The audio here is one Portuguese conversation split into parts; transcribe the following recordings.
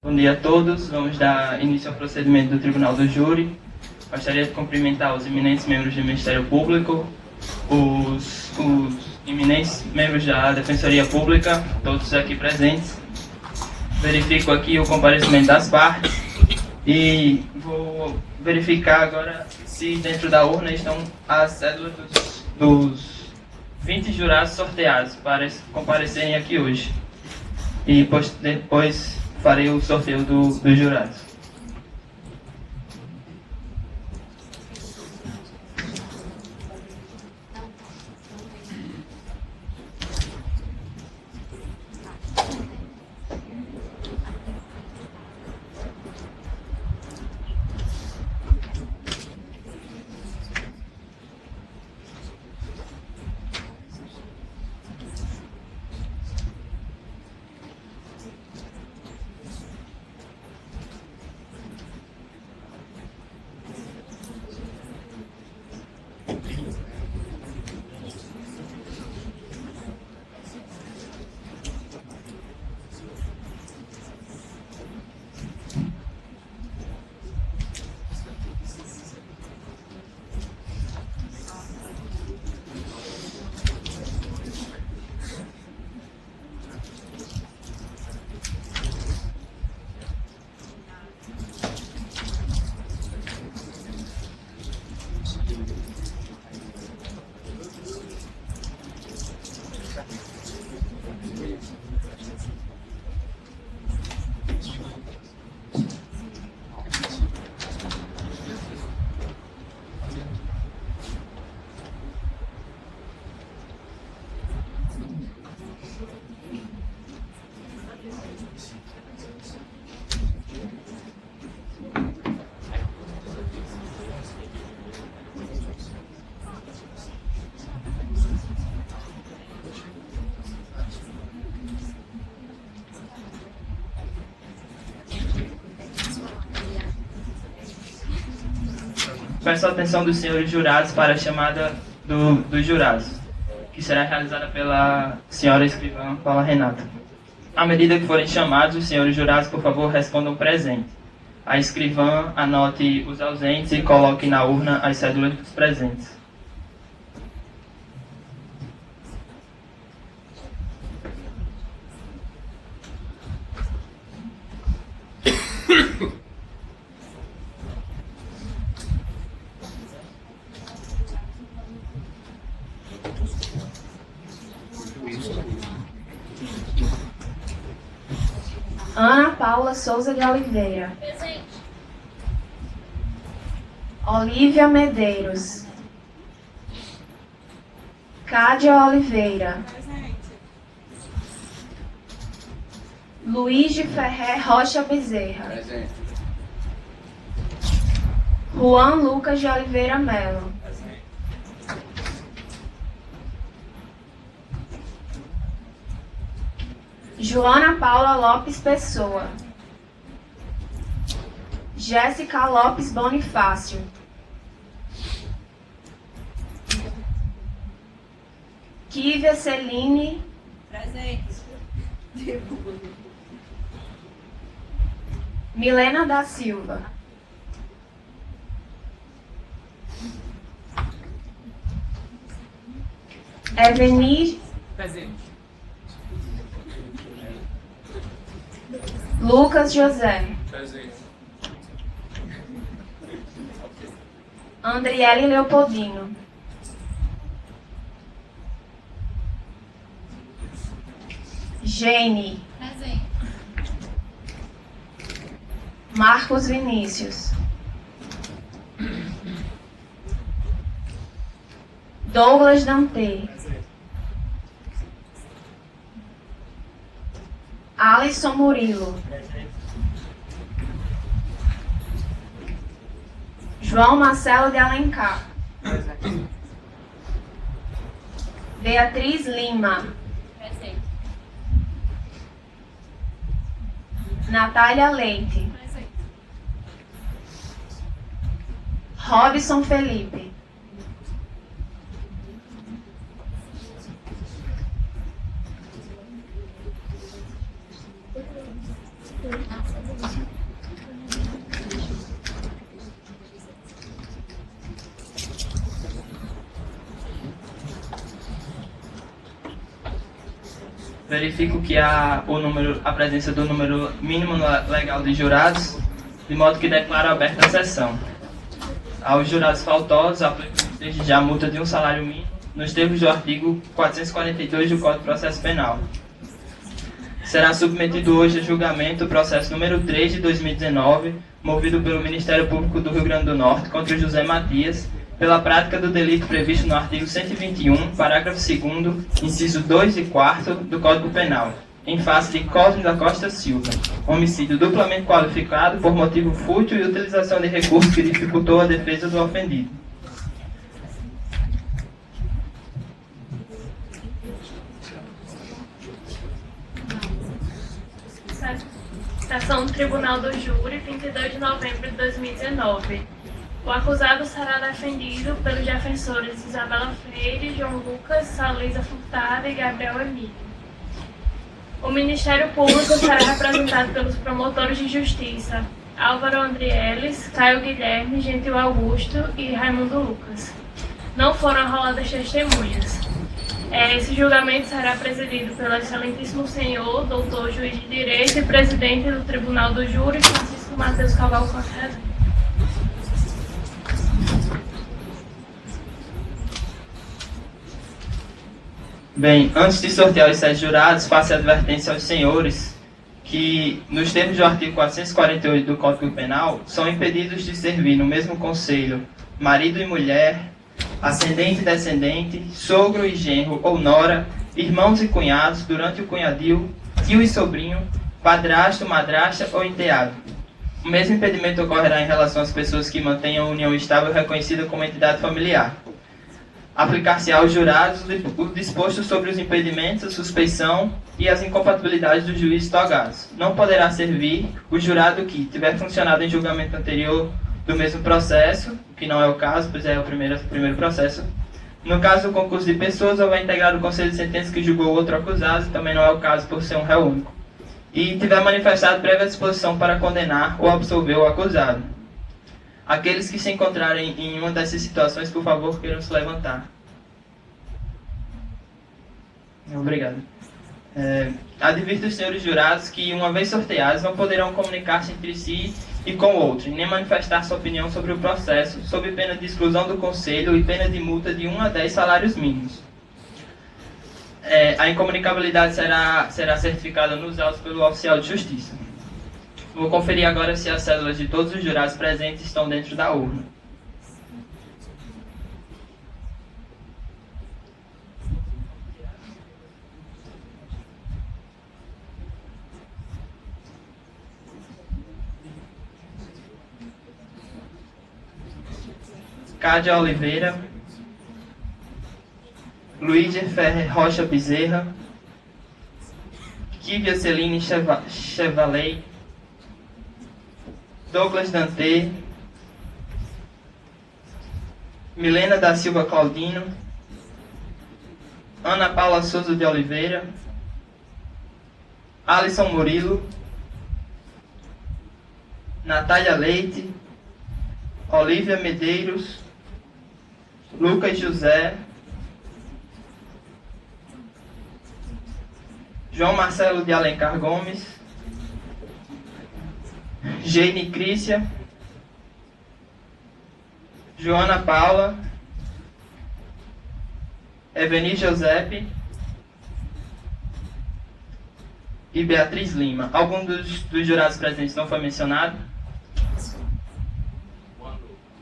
Bom dia a todos. Vamos dar início ao procedimento do Tribunal do Júri. Gostaria de cumprimentar os eminentes membros do Ministério Público, os eminentes membros da Defensoria Pública, todos aqui presentes. Verifico aqui o comparecimento das partes e vou verificar agora se dentro da urna estão as cédulas dos 20 jurados sorteados para comparecerem aqui hoje. E depois farei o sorteio dos jurados. Peço a atenção dos senhores jurados para a chamada dos jurados, que será realizada pela senhora escrivã Paula Renata. À medida que forem chamados, os senhores jurados, por favor, respondam presente. A escrivã anote os ausentes e coloque na urna as cédulas dos presentes. Ana Paula Souza de Oliveira. Presente. Olívia Medeiros. Cádia Oliveira. Presente. Luiz de Ferrer Rocha Bezerra. Presente. Juan Lucas de Oliveira Melo. Presente. Joana Paula Lopes Pessoa. Jéssica Lopes Bonifácio. Kívia Celine. Presente. Milena da Silva. Eveni Presente. Lucas José. Presente. Andriele Leopoldino. Gene. Presente. Marcos Vinícius. Douglas Dante. Alisson Murilo. João Marcelo de Alencar. Beatriz Lima. Presente. Natália Leite. Presente. Robson Felipe. verifico que há a presença do número mínimo legal de jurados, de modo que declaro aberta a sessão. Aos jurados faltosos, aplico desde já a multa de 1 salário mínimo, nos termos do artigo 442 do Código de Processo Penal. Será submetido hoje a julgamento o processo número 3 de 2019, movido pelo Ministério Público do Rio Grande do Norte contra José Matias, pela prática do delito previsto no artigo 121, parágrafo 2º, inciso 2 e 4 do Código Penal, em face de Cosme da Costa Silva, homicídio duplamente qualificado por motivo fútil e utilização de recurso que dificultou a defesa do ofendido. Sessão do Tribunal do Júri, 22 de novembro de 2019. O acusado será defendido pelos defensores Isabela Freire, João Lucas, Salisa Furtado e Gabriel Emílio. O Ministério Público será representado pelos promotores de justiça Álvaro Andrieles, Caio Guilherme, Gentil Augusto e Raimundo Lucas. Não foram arroladas testemunhas. Esse julgamento será presidido pelo excelentíssimo senhor, doutor juiz de direito e presidente do Tribunal do Júri, Francisco Matheus Cavalcante Rezende. Bem, antes de sortear os 7 jurados, faço a advertência aos senhores que, nos termos do artigo 448 do Código Penal, são impedidos de servir no mesmo conselho marido e mulher, ascendente e descendente, sogro e genro ou nora, irmãos e cunhados durante o cunhadio, tio e sobrinho, padrasto, madrasta ou enteado. O mesmo impedimento ocorrerá em relação às pessoas que mantenham união estável reconhecida como entidade familiar. Aplicar-se-á aos jurados o disposto sobre os impedimentos, a suspeição e as incompatibilidades dos juízes togados. Não poderá servir o jurado que tiver funcionado em julgamento anterior do mesmo processo, que não é o caso, pois é o primeiro processo. No caso do concurso de pessoas, ou vai integrar o conselho de sentença que julgou outro acusado, também não é o caso por ser um réu único. E tiver manifestado prévia disposição para condenar ou absolver o acusado. Aqueles que se encontrarem em uma dessas situações, por favor, queiram se levantar. Obrigado. Advirto os senhores jurados que, uma vez sorteados, não poderão comunicar-se entre si e com o outro, nem manifestar sua opinião sobre o processo, sob pena de exclusão do conselho e pena de multa de 1 a 10 salários mínimos. A incomunicabilidade será certificada nos autos pelo oficial de justiça. Vou conferir agora se as cédulas de todos os jurados presentes estão dentro da urna. Cádia Oliveira, Luíde Ferrer Rocha Bezerra, Kívia Celine Chevalet, Douglas Dante, Milena da Silva Claudino, Ana Paula Souza de Oliveira, Alisson Murilo, Natália Leite, Olívia Medeiros, Lucas José, João Marcelo de Alencar Gomes, Geine Crícia, Joana Paula, Eveni Josepe e Beatriz Lima. Algum dos jurados presentes não foi mencionado?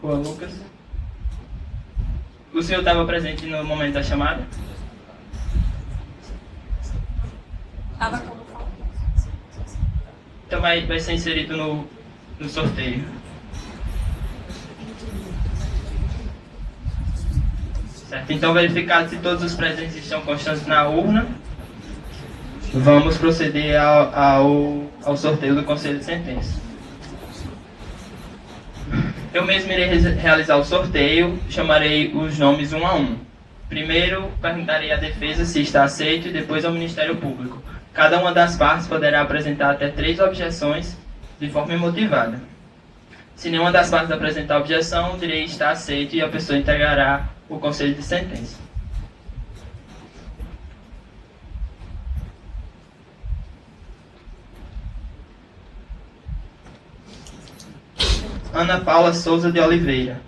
Juan Lucas. O senhor estava presente no momento da chamada? Estava como falta. Então vai ser inserido no sorteio. Certo, então verificado se todos os presentes estão constantes na urna, vamos proceder ao sorteio do Conselho de Sentença. Eu mesmo irei realizar o sorteio, chamarei os nomes um a um. Primeiro, perguntarei à defesa se está aceito e depois ao Ministério Público. Cada uma das partes poderá apresentar até 3 objeções de forma imotivada. Se nenhuma das partes apresentar objeção, direi está aceito e a pessoa integrará o Conselho de Sentença. Ana Paula Souza de Oliveira.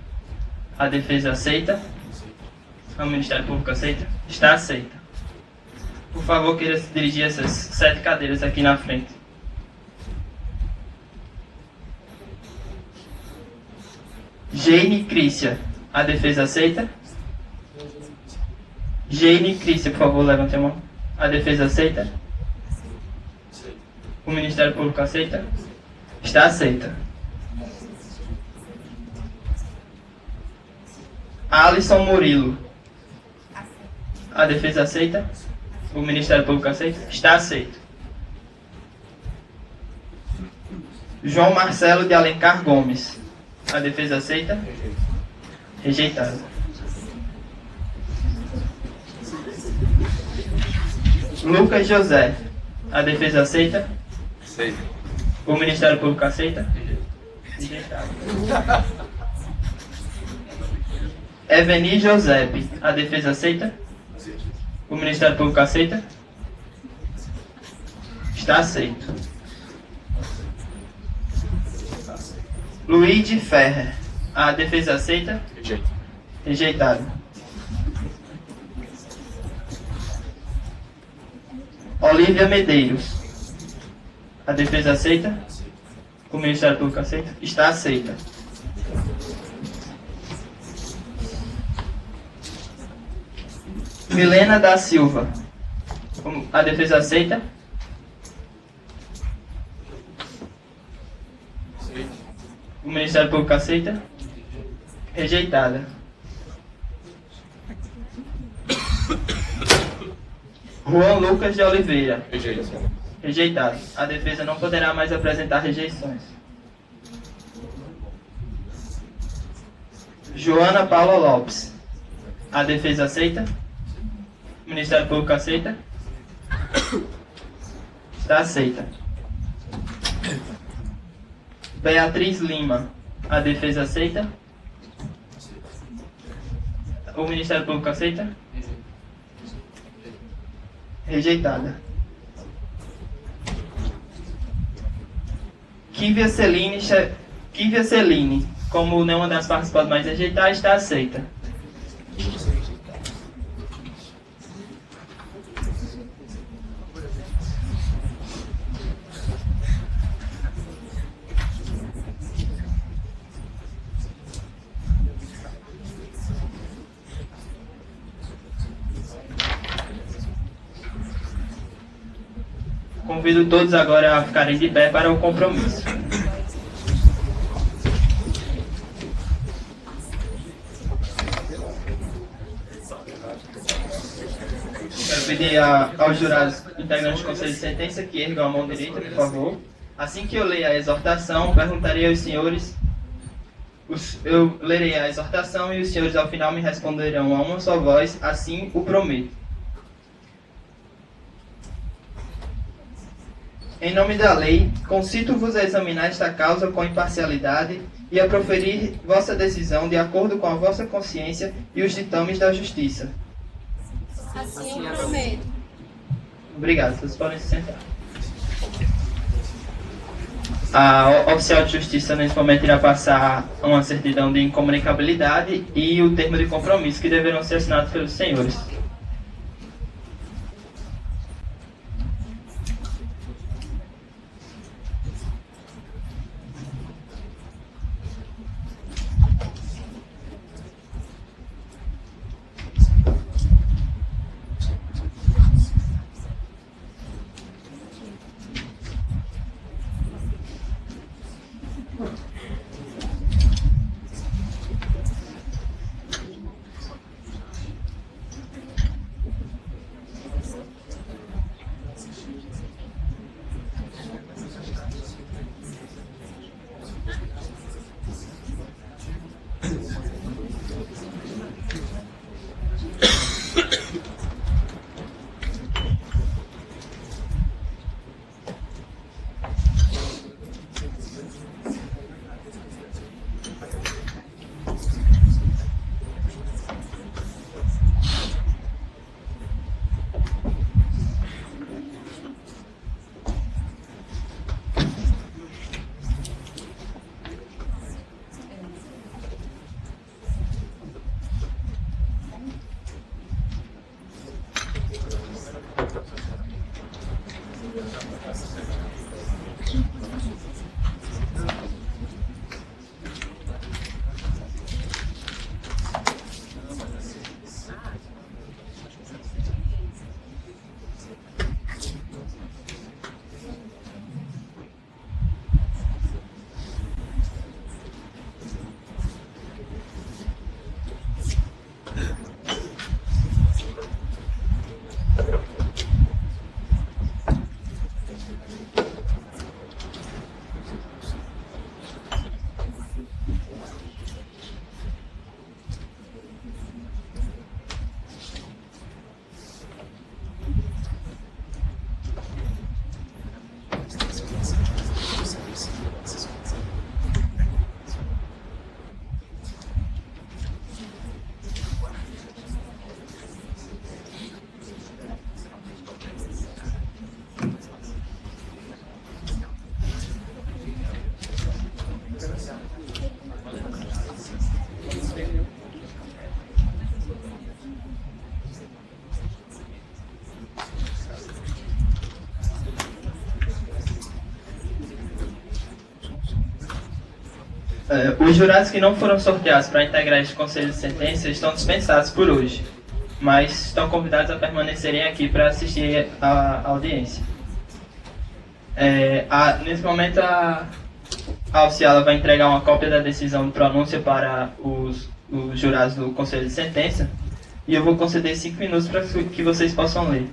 A defesa aceita? O Ministério Público aceita? Está aceita. Por favor, queira se dirigir a essas 7 cadeiras aqui na frente. Jane Crícia. A defesa aceita? Jane Crícia, por favor, levante a mão. A defesa aceita? O Ministério Público aceita? Está aceita. Alisson Murilo. A defesa aceita? O Ministério Público aceita? Está aceito. João Marcelo de Alencar Gomes. A defesa aceita? Rejeitado. Lucas José. A defesa aceita? Aceita. O Ministério Público aceita? Rejeitado. Eveni Josepe. A defesa aceita? O Ministério Público aceita? Está aceito. Luigi Ferrer. A defesa aceita? Rejeita. Rejeitado. Olívia Medeiros. A defesa aceita? O Ministério Público aceita? Está aceita. Milena da Silva. A defesa aceita? O Ministério Público aceita? Rejeitada. Juan Lucas de Oliveira. Rejeita. Rejeitado. A defesa não poderá mais apresentar rejeições. Joana Paula Lopes. A defesa aceita? O Ministério Público aceita? Está aceita. Beatriz Lima. A defesa aceita? O Ministério Público aceita? Rejeitada. Kívia Celine, como nenhuma das partes pode mais rejeitar, está aceita. Convido todos agora a ficarem de pé para o compromisso. Quero pedir aos jurados integrantes do Conselho de Sentença que ergam a mão direita, por favor. Assim que eu ler a exortação, perguntarei aos senhores... Eu lerei a exortação e os senhores ao final me responderão a uma só voz, assim o prometo. Em nome da lei, concito-vos a examinar esta causa com imparcialidade e a proferir vossa decisão de acordo com a vossa consciência e os ditames da justiça. Assim eu prometo. Obrigado, vocês podem se sentar. A oficial de justiça nesse momento irá passar uma certidão de incomunicabilidade e o termo de compromisso que deverão ser assinados pelos senhores. Os jurados que não foram sorteados para integrar este conselho de sentença estão dispensados por hoje, mas estão convidados a permanecerem aqui para assistir à audiência. Nesse momento, a oficiala vai entregar uma cópia da decisão de pronúncia para os jurados do conselho de sentença, e eu vou conceder 5 minutos para que vocês possam ler.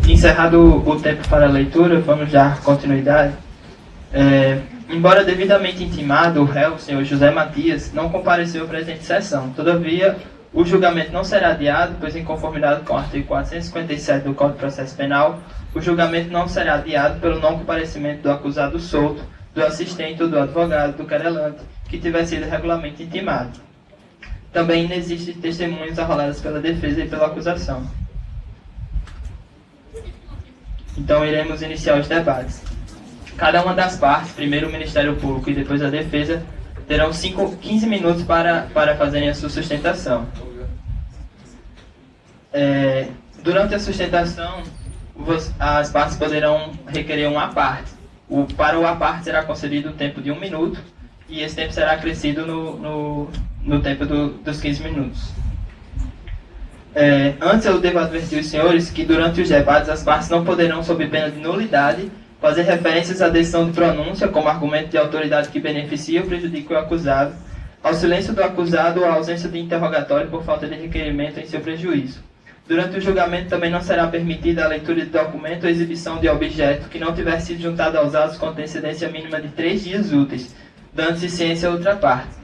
Encerrado o tempo para a leitura, vamos dar continuidade. Embora devidamente intimado, o réu, o senhor José Matias, não compareceu à presente sessão. Todavia, o julgamento não será adiado, pois, em conformidade com o artigo 457 do Código de Processo Penal, o julgamento não será adiado pelo não comparecimento do acusado solto, do assistente ou do advogado do querelante, que tiver sido regularmente intimado. Também não existem testemunhas arroladas pela defesa e pela acusação. Então, iremos iniciar os debates. Cada uma das partes, primeiro o Ministério Público e depois a defesa, terão 15 minutos para fazerem a sua sustentação. Durante a sustentação, as partes poderão requerer uma parte. Para o aparte será concedido o tempo de 1 minuto, e esse tempo será acrescido no tempo dos 15 minutos. Antes, eu devo advertir os senhores que durante os debates as partes não poderão, sob pena de nulidade, fazer referências à decisão de pronúncia como argumento de autoridade que beneficia ou prejudica o acusado, ao silêncio do acusado ou à ausência de interrogatório por falta de requerimento em seu prejuízo. Durante o julgamento também não será permitida a leitura de documento ou exibição de objeto que não tiver sido juntado aos autos com antecedência mínima de 3 dias úteis, dando-se ciência a outra parte.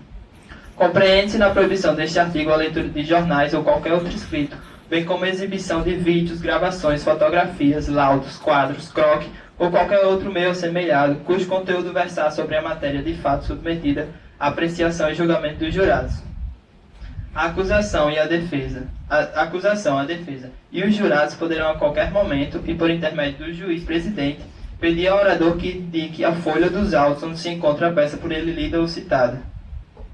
Compreende-se na proibição deste artigo a leitura de jornais ou qualquer outro escrito, bem como a exibição de vídeos, gravações, fotografias, laudos, quadros, croquis ou qualquer outro meio assemelhado, cujo conteúdo versar sobre a matéria de fato submetida à apreciação e julgamento dos jurados. A acusação e a defesa. A acusação, a defesa e os jurados poderão a qualquer momento, e por intermédio do juiz-presidente, pedir ao orador que indique a folha dos autos onde se encontra a peça por ele lida ou citada.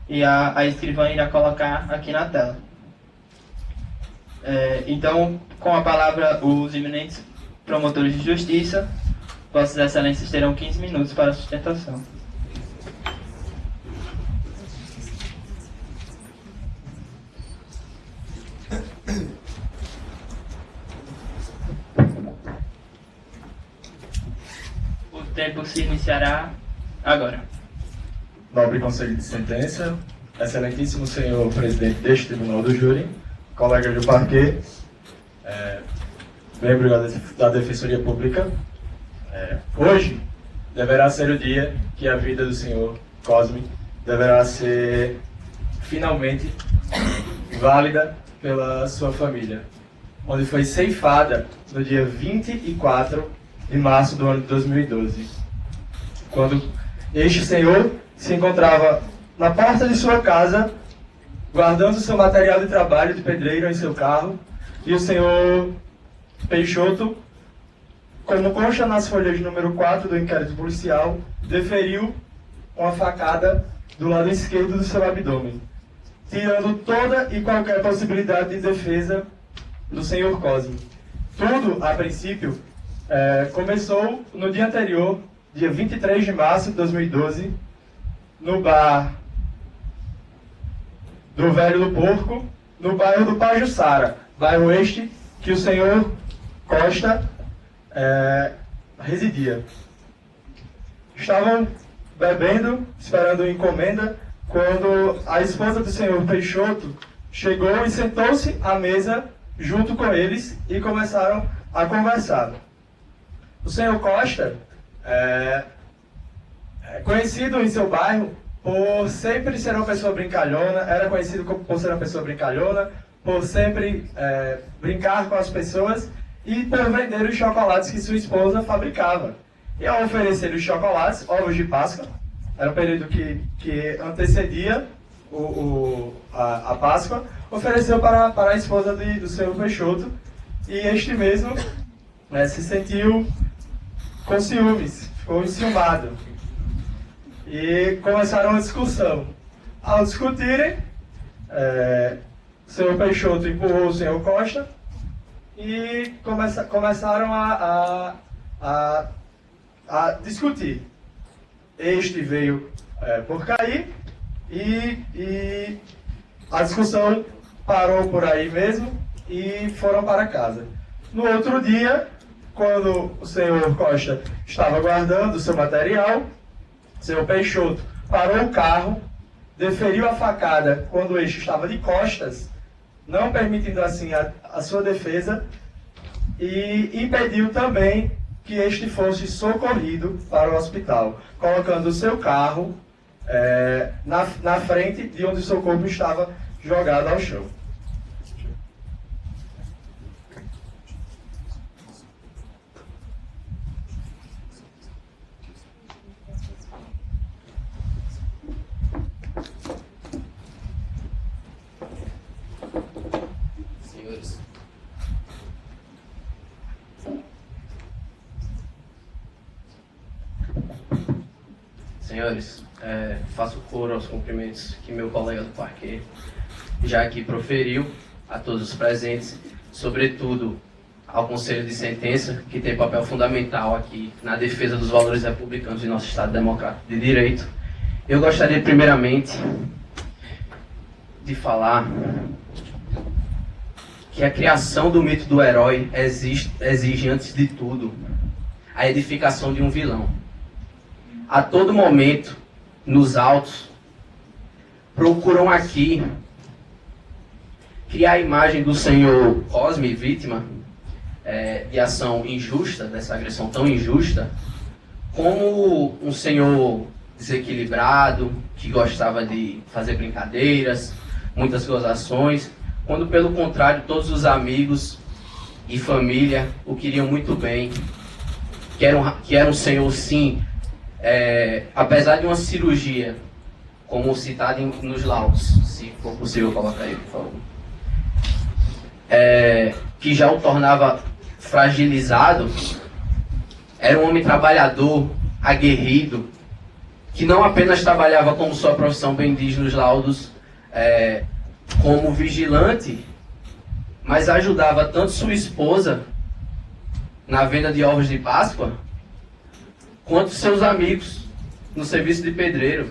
E a escrivã irá colocar aqui na tela. Então, com a palavra, os eminentes promotores de justiça, Vossas Excelências terão 15 minutos para a sustentação. O tempo se iniciará agora. Nobre Conselho de Sentença, excelentíssimo senhor presidente deste Tribunal do Júri, colegas do parquê, membro da Defensoria Pública, hoje deverá ser o dia que a vida do senhor Cosme deverá ser finalmente válida pela sua família, onde foi ceifada no dia 24 de março do ano de 2012, quando este senhor se encontrava na porta de sua casa, guardando seu material de trabalho de pedreiro em seu carro, e o senhor Peixoto, como consta nas folhas número 4 do inquérito policial, deferiu uma facada do lado esquerdo do seu abdômen, tirando toda e qualquer possibilidade de defesa do senhor Cosme. Tudo, a princípio, começou no dia anterior, dia 23 de março de 2012, no bar do Velho do Porco, no bairro do Pajuçara, bairro este que o senhor Costa residia. Estavam bebendo, esperando encomenda, quando a esposa do senhor Peixoto chegou e sentou-se à mesa junto com eles e começaram a conversar. O senhor Costa é conhecido em seu bairro por sempre ser uma pessoa brincalhona, era conhecido por ser uma pessoa brincalhona, por sempre brincar com as pessoas e por vender os chocolates que sua esposa fabricava. E ao oferecer os chocolates, ovos de Páscoa, era um período que antecedia a Páscoa, ofereceu para a esposa do senhor Peixoto, e este mesmo se sentiu com ciúmes, ficou enciumado. E começaram a discussão. Ao discutirem, o senhor Peixoto empurrou o senhor Costa e começaram a discutir. Este veio por cair e a discussão parou por aí mesmo e foram para casa. No outro dia, quando o senhor Costa estava guardando o seu material, o senhor Peixoto parou o carro, deferiu a facada quando este estava de costas, não permitindo assim a sua defesa, e impediu também que este fosse socorrido para o hospital, colocando o seu carro na frente de onde o seu corpo estava jogado ao chão. Senhores, faço coro aos cumprimentos que meu colega do parquet já aqui proferiu a todos os presentes, sobretudo ao Conselho de Sentença, que tem papel fundamental aqui na defesa dos valores republicanos de nosso Estado Democrático de Direito. Eu gostaria, primeiramente, de falar que a criação do mito do herói exige, antes de tudo, a edificação de um vilão. A todo momento, nos autos, procuram aqui criar a imagem do senhor Cosme, vítima de ação injusta, dessa agressão tão injusta, como um senhor desequilibrado, que gostava de fazer brincadeiras, muitas gozações, quando pelo contrário todos os amigos e família o queriam muito bem, que era um senhor sim, apesar de uma cirurgia, como citado nos laudos, se for possível colocar aí, por favor, que já o tornava fragilizado, era um homem trabalhador, aguerrido, que não apenas trabalhava como sua profissão bem diz nos laudos, como vigilante, mas ajudava tanto sua esposa na venda de ovos de Páscoa, quanto seus amigos no serviço de pedreiro.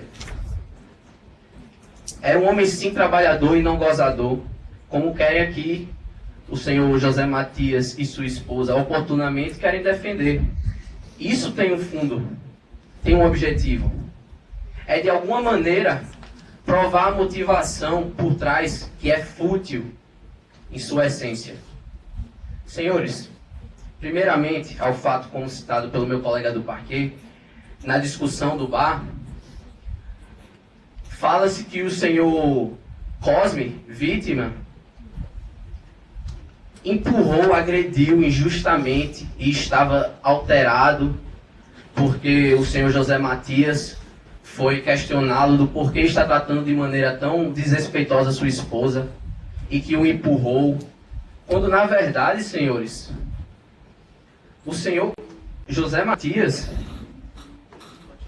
Era um homem sim trabalhador e não gozador, como querem aqui o senhor José Matias e sua esposa oportunamente querem defender. Isso tem um fundo, tem um objetivo. É de alguma maneira provar a motivação por trás, que é fútil em sua essência. Senhores, primeiramente ao fato como citado pelo meu colega do parquet, na discussão do bar, fala-se que o senhor Cosme, vítima, empurrou, agrediu injustamente e estava alterado porque o senhor José Matias foi questioná-lo do porquê está tratando de maneira tão desrespeitosa sua esposa e que o empurrou, quando na verdade, senhores, o senhor José Matias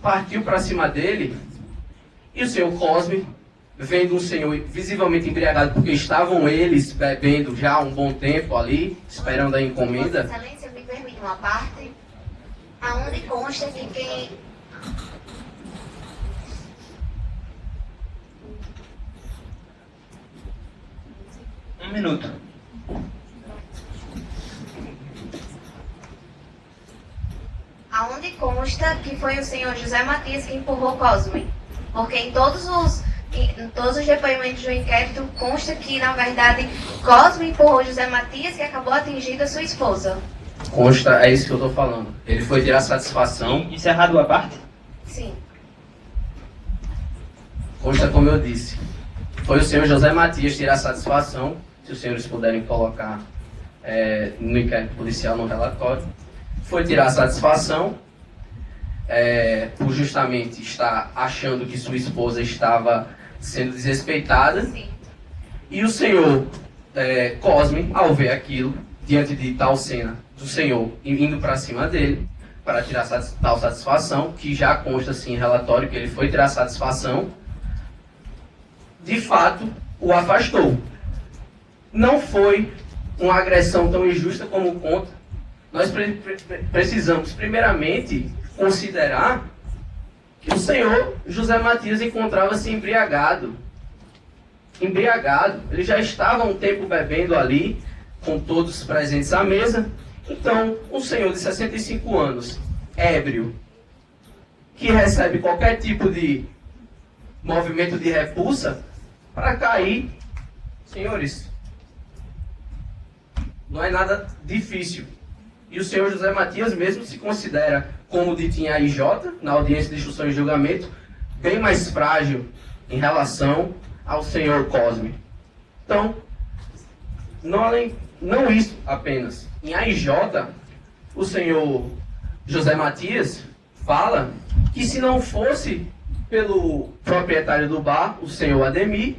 partiu para cima dele e o senhor Cosme, vendo um senhor visivelmente embriagado, porque estavam eles bebendo já há um bom tempo ali, esperando a encomenda. Vossa Excelência, me permite uma parte, aonde consta que quem... Um minuto. Aonde consta que foi o senhor José Matias que empurrou Cosme. Porque em todos os depoimentos do inquérito consta que, na verdade, Cosme empurrou José Matias, que acabou atingindo a sua esposa. Consta, é isso que eu estou falando. Ele foi tirar satisfação. Encerrado a parte? Sim. Consta como eu disse. Foi o senhor José Matias tirar satisfação, se os senhores puderem colocar no inquérito policial, no relatório. Foi tirar satisfação por justamente estar achando que sua esposa estava sendo desrespeitada. Sim. E o senhor Cosme, ao ver aquilo, diante de tal cena do senhor indo para cima dele, para tirar tal satisfação, que já consta assim em relatório que ele foi tirar satisfação, de fato o afastou. Não foi uma agressão tão injusta como conta. Nós precisamos, primeiramente, considerar que o senhor José Matias encontrava-se embriagado. Ele já estava há um tempo bebendo ali, com todos presentes à mesa. Então, um senhor de 65 anos, ébrio, que recebe qualquer tipo de movimento de repulsa, para cair, senhores, não é nada difícil. E o senhor José Matias mesmo se considera, como dito em AIJ, na audiência de instrução e julgamento, bem mais frágil em relação ao senhor Cosme. Então, não isso apenas. Em AIJ, o senhor José Matias fala que se não fosse pelo proprietário do bar, o senhor Ademir,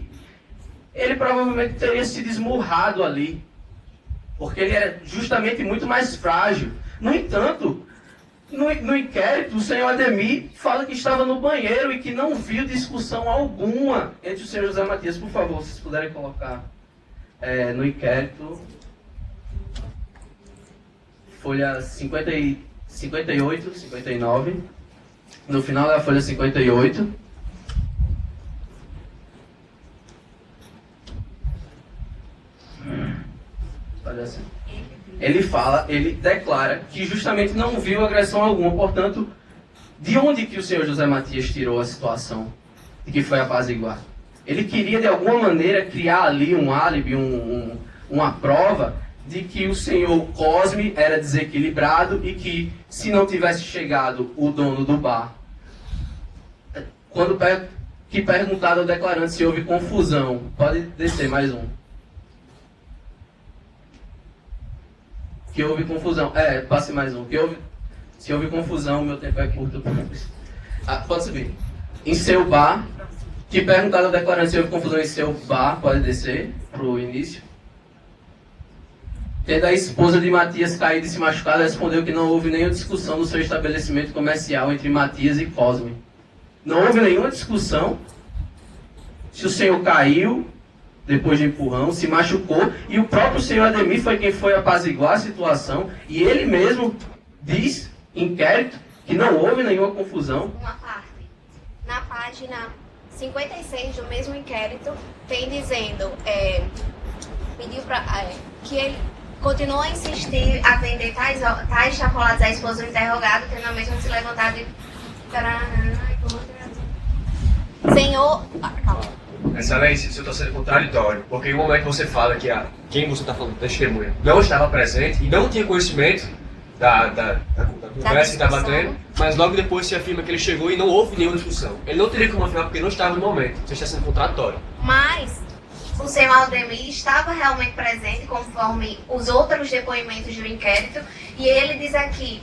ele provavelmente teria sido esmurrado ali, porque ele era justamente muito mais frágil. No entanto, no inquérito, o senhor Ademir fala que estava no banheiro e que não viu discussão alguma entre o senhor José Matias. Por favor, se vocês puderem colocar no inquérito, folha 58, 59, no final da folha 58. Olha assim. Ele declara que justamente não viu agressão alguma. Portanto, de onde que o senhor José Matias tirou a situação de que foi apaziguar? Ele queria, de alguma maneira, criar ali um álibi, uma prova de que o senhor Cosme era desequilibrado e que, se não tivesse chegado o dono do bar, quando perguntado ao declarante se houve confusão, pode descer mais um. Que houve confusão. Passe mais um. Se houve confusão, meu tempo é curto. Pode subir. Em seu bar, que perguntado ao declarante se houve confusão em seu bar, pode descer para o início. Tendo a esposa de Matias caído e se machucado, respondeu que não houve nenhuma discussão no seu estabelecimento comercial entre Matias e Cosme. Não houve nenhuma discussão se o senhor caiu depois de empurrão, se machucou, e o próprio senhor Ademir foi quem foi apaziguar a situação, e ele mesmo diz, em inquérito, que não houve nenhuma confusão. Uma parte. Na página 56 do mesmo inquérito, tem dizendo, pediu que ele continuou a insistir a vender tais chocolates à esposa do interrogado, tendo a mesma se levantado e... Senhor... calma. Excelência, isso está sendo contraditório, porque em um momento você fala que quem você está falando, testemunha, não estava presente e não tinha conhecimento da conversa que está discussão. batendo, mas logo depois se afirma que ele chegou e não houve nenhuma discussão. Ele não teria como afirmar porque não estava no momento. Você está sendo contraditório. Mas o senhor Aldemir estava realmente presente, conforme os outros depoimentos do inquérito, e ele diz aqui,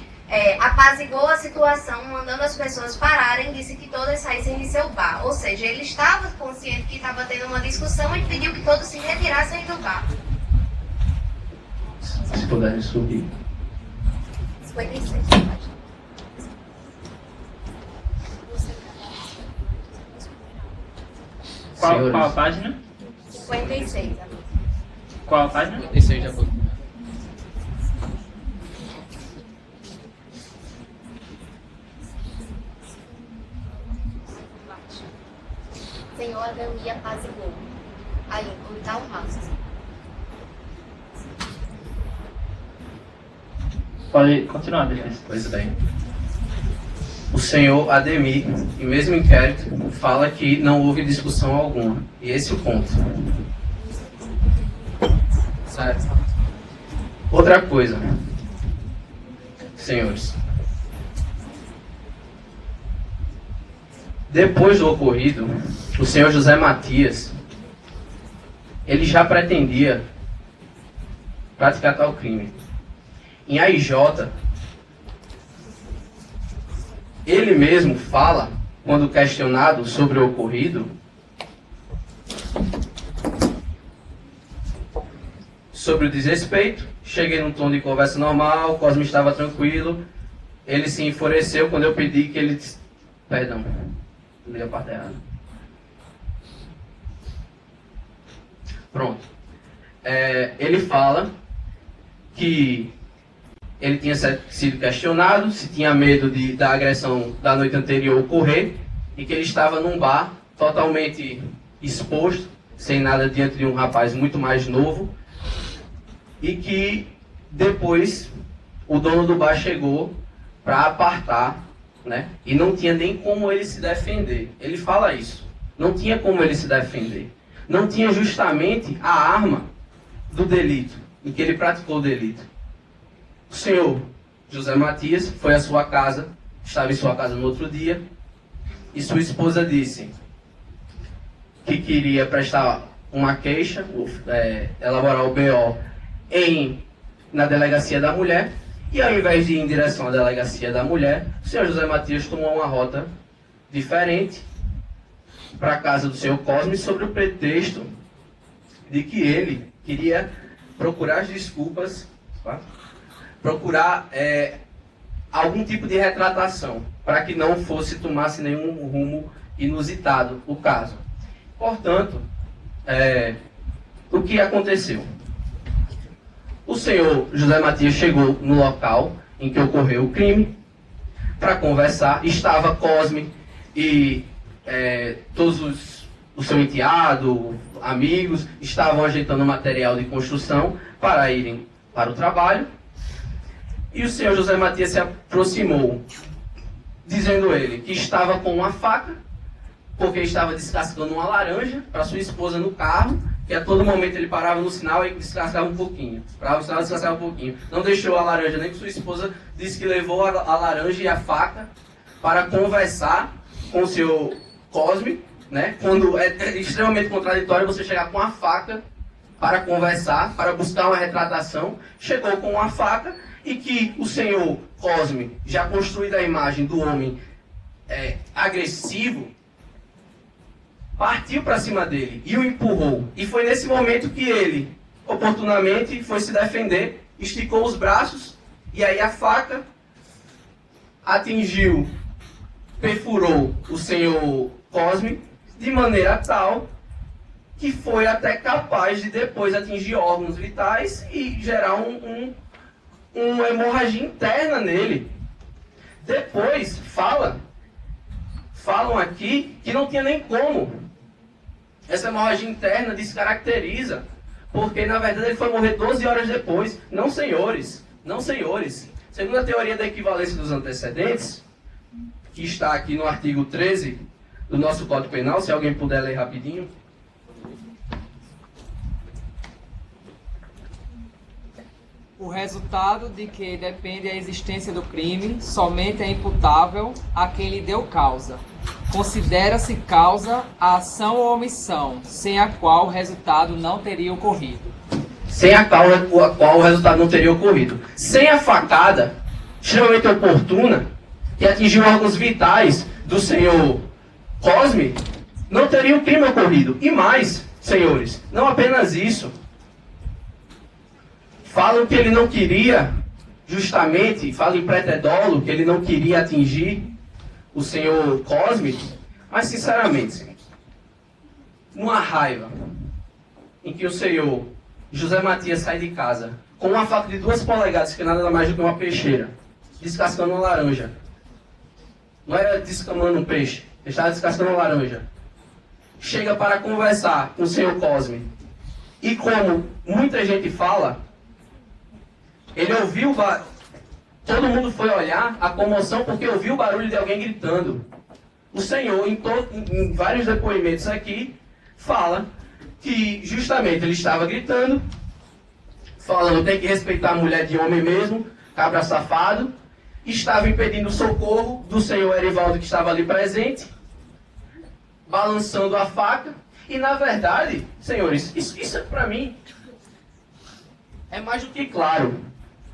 apaziguou a situação, mandando as pessoas pararem, disse que todas saíssem de seu bar. Ou seja, ele estava consciente que estava tendo uma discussão e pediu que todos se retirassem do bar. Se puderem subir. 56. Qual a Senhores. página? 56. Qual a página? Esse aí já foi. Senhor Aldemir apaziguou. Aí, onde está o rastro? Pode continuar, defesa. Pois bem. O senhor Ademir, em mesmo inquérito, fala que não houve discussão alguma. E esse é o ponto. Certo? Outra coisa, senhores. Depois do ocorrido, o senhor José Matias, ele já pretendia praticar tal crime. Em AIJ, ele mesmo fala, quando questionado sobre o ocorrido, sobre o desrespeito. Cheguei num tom de conversa normal, o Cosme estava tranquilo, ele se enfureceu quando eu pedi que ele... Perdão, li a parte errada. Pronto. Ele fala que ele tinha sido questionado se tinha medo da agressão da noite anterior ocorrer e que ele estava num bar totalmente exposto, sem nada diante de um rapaz muito mais novo, e que depois o dono do bar chegou para apartar, né? E não tinha nem como ele se defender. Ele fala isso. Não tinha como ele se defender. Não tinha justamente a arma do delito, em que ele praticou o delito. O senhor José Matias foi à sua casa, estava em sua casa no outro dia, e sua esposa disse que queria prestar uma queixa, elaborar o BO na delegacia da mulher, e ao invés de ir em direção à delegacia da mulher, o senhor José Matias tomou uma rota diferente para a casa do senhor Cosme, sobre o pretexto de que ele queria procurar as desculpas, procurar algum tipo de retratação, para que não tomasse nenhum rumo inusitado o caso. Portanto, o que aconteceu? O senhor José Matias chegou no local em que ocorreu o crime para conversar. Estava Cosme e todos o seu enteado, amigos, estavam ajeitando material de construção para irem para o trabalho. E o senhor José Matias se aproximou, dizendo ele que estava com uma faca, porque estava descascando uma laranja para sua esposa no carro, que a todo momento ele parava no sinal e descascava um pouquinho. Parava no sinal e descascava um pouquinho. Não deixou a laranja, nem que sua esposa disse que levou a laranja e a faca para conversar com o senhor Cosme, né? Quando é extremamente contraditório você chegar com a faca para conversar, para buscar uma retratação. Chegou com uma faca, e que o senhor Cosme, já construída a imagem do homem agressivo, partiu para cima dele e o empurrou. E foi nesse momento que ele, oportunamente, foi se defender, esticou os braços, e aí a faca atingiu, perfurou o senhor Cosme de maneira tal que foi até capaz de depois atingir órgãos vitais e gerar uma hemorragia interna nele. Depois falam aqui que não tinha nem como. Essa hemorragia interna descaracteriza, porque na verdade ele foi morrer 12 horas depois. Não, senhores, não, senhores. Segundo a teoria da equivalência dos antecedentes, que está aqui no artigo 13 do nosso Código Penal, se alguém puder ler rapidinho. O resultado de que depende a existência do crime somente é imputável a quem lhe deu causa. Considera-se causa a ação ou omissão, sem a qual o resultado não teria ocorrido. Sem a qual o resultado não teria ocorrido. Sem a facada extremamente oportuna, que atingiu órgãos vitais do senhor Cosme, não teria o crime ocorrido. E mais, senhores, não apenas isso. Falam que ele não queria, justamente, falam em pretedolo, que ele não queria atingir o senhor Cosme, mas sinceramente, numa raiva em que o senhor José Matias sai de casa com uma faca de 2 polegadas, que nada mais do que uma peixeira, descascando uma laranja. Não era descamando um peixe, ele estava descascando uma laranja. Chega para conversar com o senhor Cosme. E como muita gente fala, ele ouviu, todo mundo foi olhar a comoção porque ouviu o barulho de alguém gritando. O senhor, em vários depoimentos aqui, fala que justamente ele estava gritando, falando tem que respeitar a mulher de homem mesmo, cabra safado, estava impedindo o socorro do senhor Erivaldo que estava ali presente, balançando a faca, e na verdade, senhores, isso para mim é mais do que claro,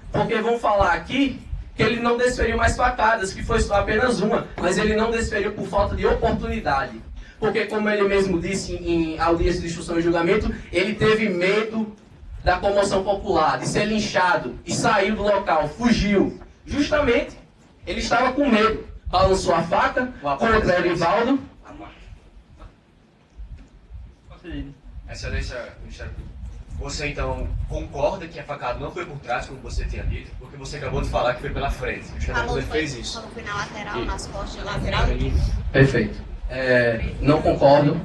porque vão falar aqui que ele não desferiu mais facadas, que foi só apenas uma, mas ele não desferiu por falta de oportunidade. Porque, como ele mesmo disse em audiência de instrução e julgamento, ele teve medo da comoção popular, de ser linchado, e saiu do local, fugiu. Justamente, ele estava com medo. Balançou a faca contra Erivaldo. Excelência, Ministério Público, você então concorda que a facada não foi por trás, como você tinha dito, porque você acabou de falar que foi pela frente. O Ministério Público fez isso. Foi na lateral, nas costas, lateral. Perfeito. Não concordo.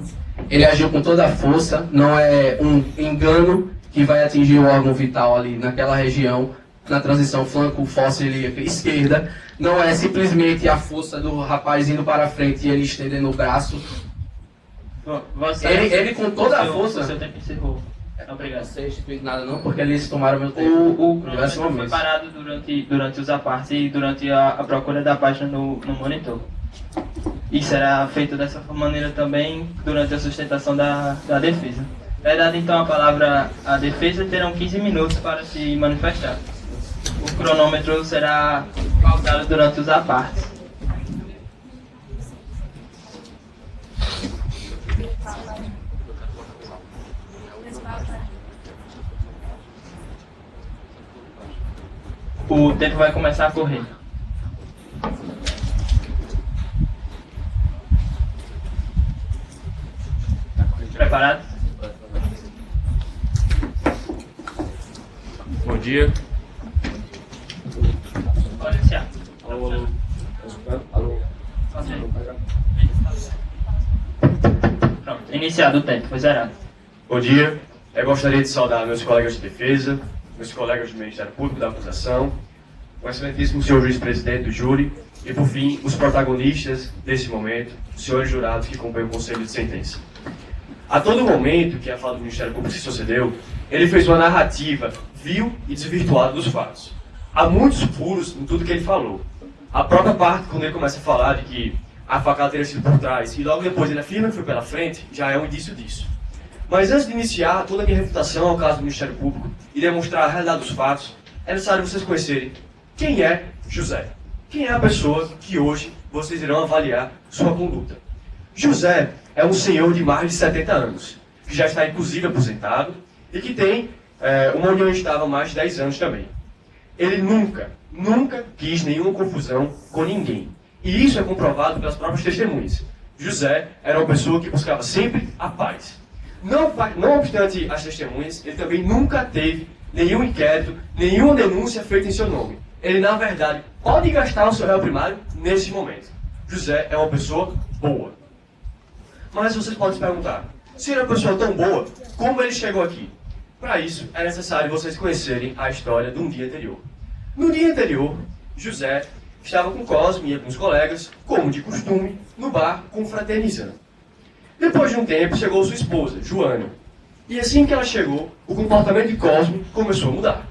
Ele agiu com toda a força. Não é um engano que vai atingir o órgão vital ali naquela região, na transição flanco-fossa ilíaca esquerda. Não é simplesmente a força do rapaz indo para a frente e ele estendendo o braço. Ele com toda a força... O seu tempo encerrou. Obrigado. Não sei instituído nada não, porque eles tomaram meu tempo. O cronômetro foi parado durante os apartes e durante a procura da página no monitor. E será feito dessa maneira também durante a sustentação da defesa. É dada então a palavra à defesa e terão 15 minutos para se manifestar. O cronômetro será pautado durante os apartes. O tempo vai começar a correr. Preparado? Bom dia. Pode iniciar. Pronto, iniciado o tempo, foi zerado. Bom dia. Eu gostaria de saudar meus colegas de defesa, meus colegas do Ministério Público da Acusação, o excelentíssimo senhor juiz-presidente do júri e, por fim, os protagonistas desse momento, os senhores jurados que compõem o conselho de sentença. A todo momento que a fala do Ministério Público se sucedeu, ele fez uma narrativa vil e desvirtuada dos fatos. Há muitos furos em tudo que ele falou. A própria parte, quando ele começa a falar de que a facada teria sido por trás e logo depois ele afirma que foi pela frente, já é um indício disso. Mas antes de iniciar toda a minha refutação ao caso do Ministério Público e demonstrar a realidade dos fatos, é necessário vocês conhecerem quem é José. Quem é a pessoa que hoje vocês irão avaliar sua conduta. José é um senhor de mais de 70 anos, que já está inclusive aposentado e que tem uma união estável há mais de 10 anos também. Ele nunca quis nenhuma confusão com ninguém. E isso é comprovado pelas próprias testemunhas. José era uma pessoa que buscava sempre a paz. Não obstante as testemunhas, ele também nunca teve nenhum inquérito, nenhuma denúncia feita em seu nome. Ele, na verdade, pode gastar o seu réu primário nesse momento. José é uma pessoa boa. Mas vocês podem se perguntar, se ele é uma pessoa tão boa, como ele chegou aqui? Para isso, é necessário vocês conhecerem a história de um dia anterior. No dia anterior, José estava com Cosme e alguns colegas, como de costume, no bar confraternizando. Depois de um tempo, chegou sua esposa, Joana. E assim que ela chegou, o comportamento de Cosme começou a mudar.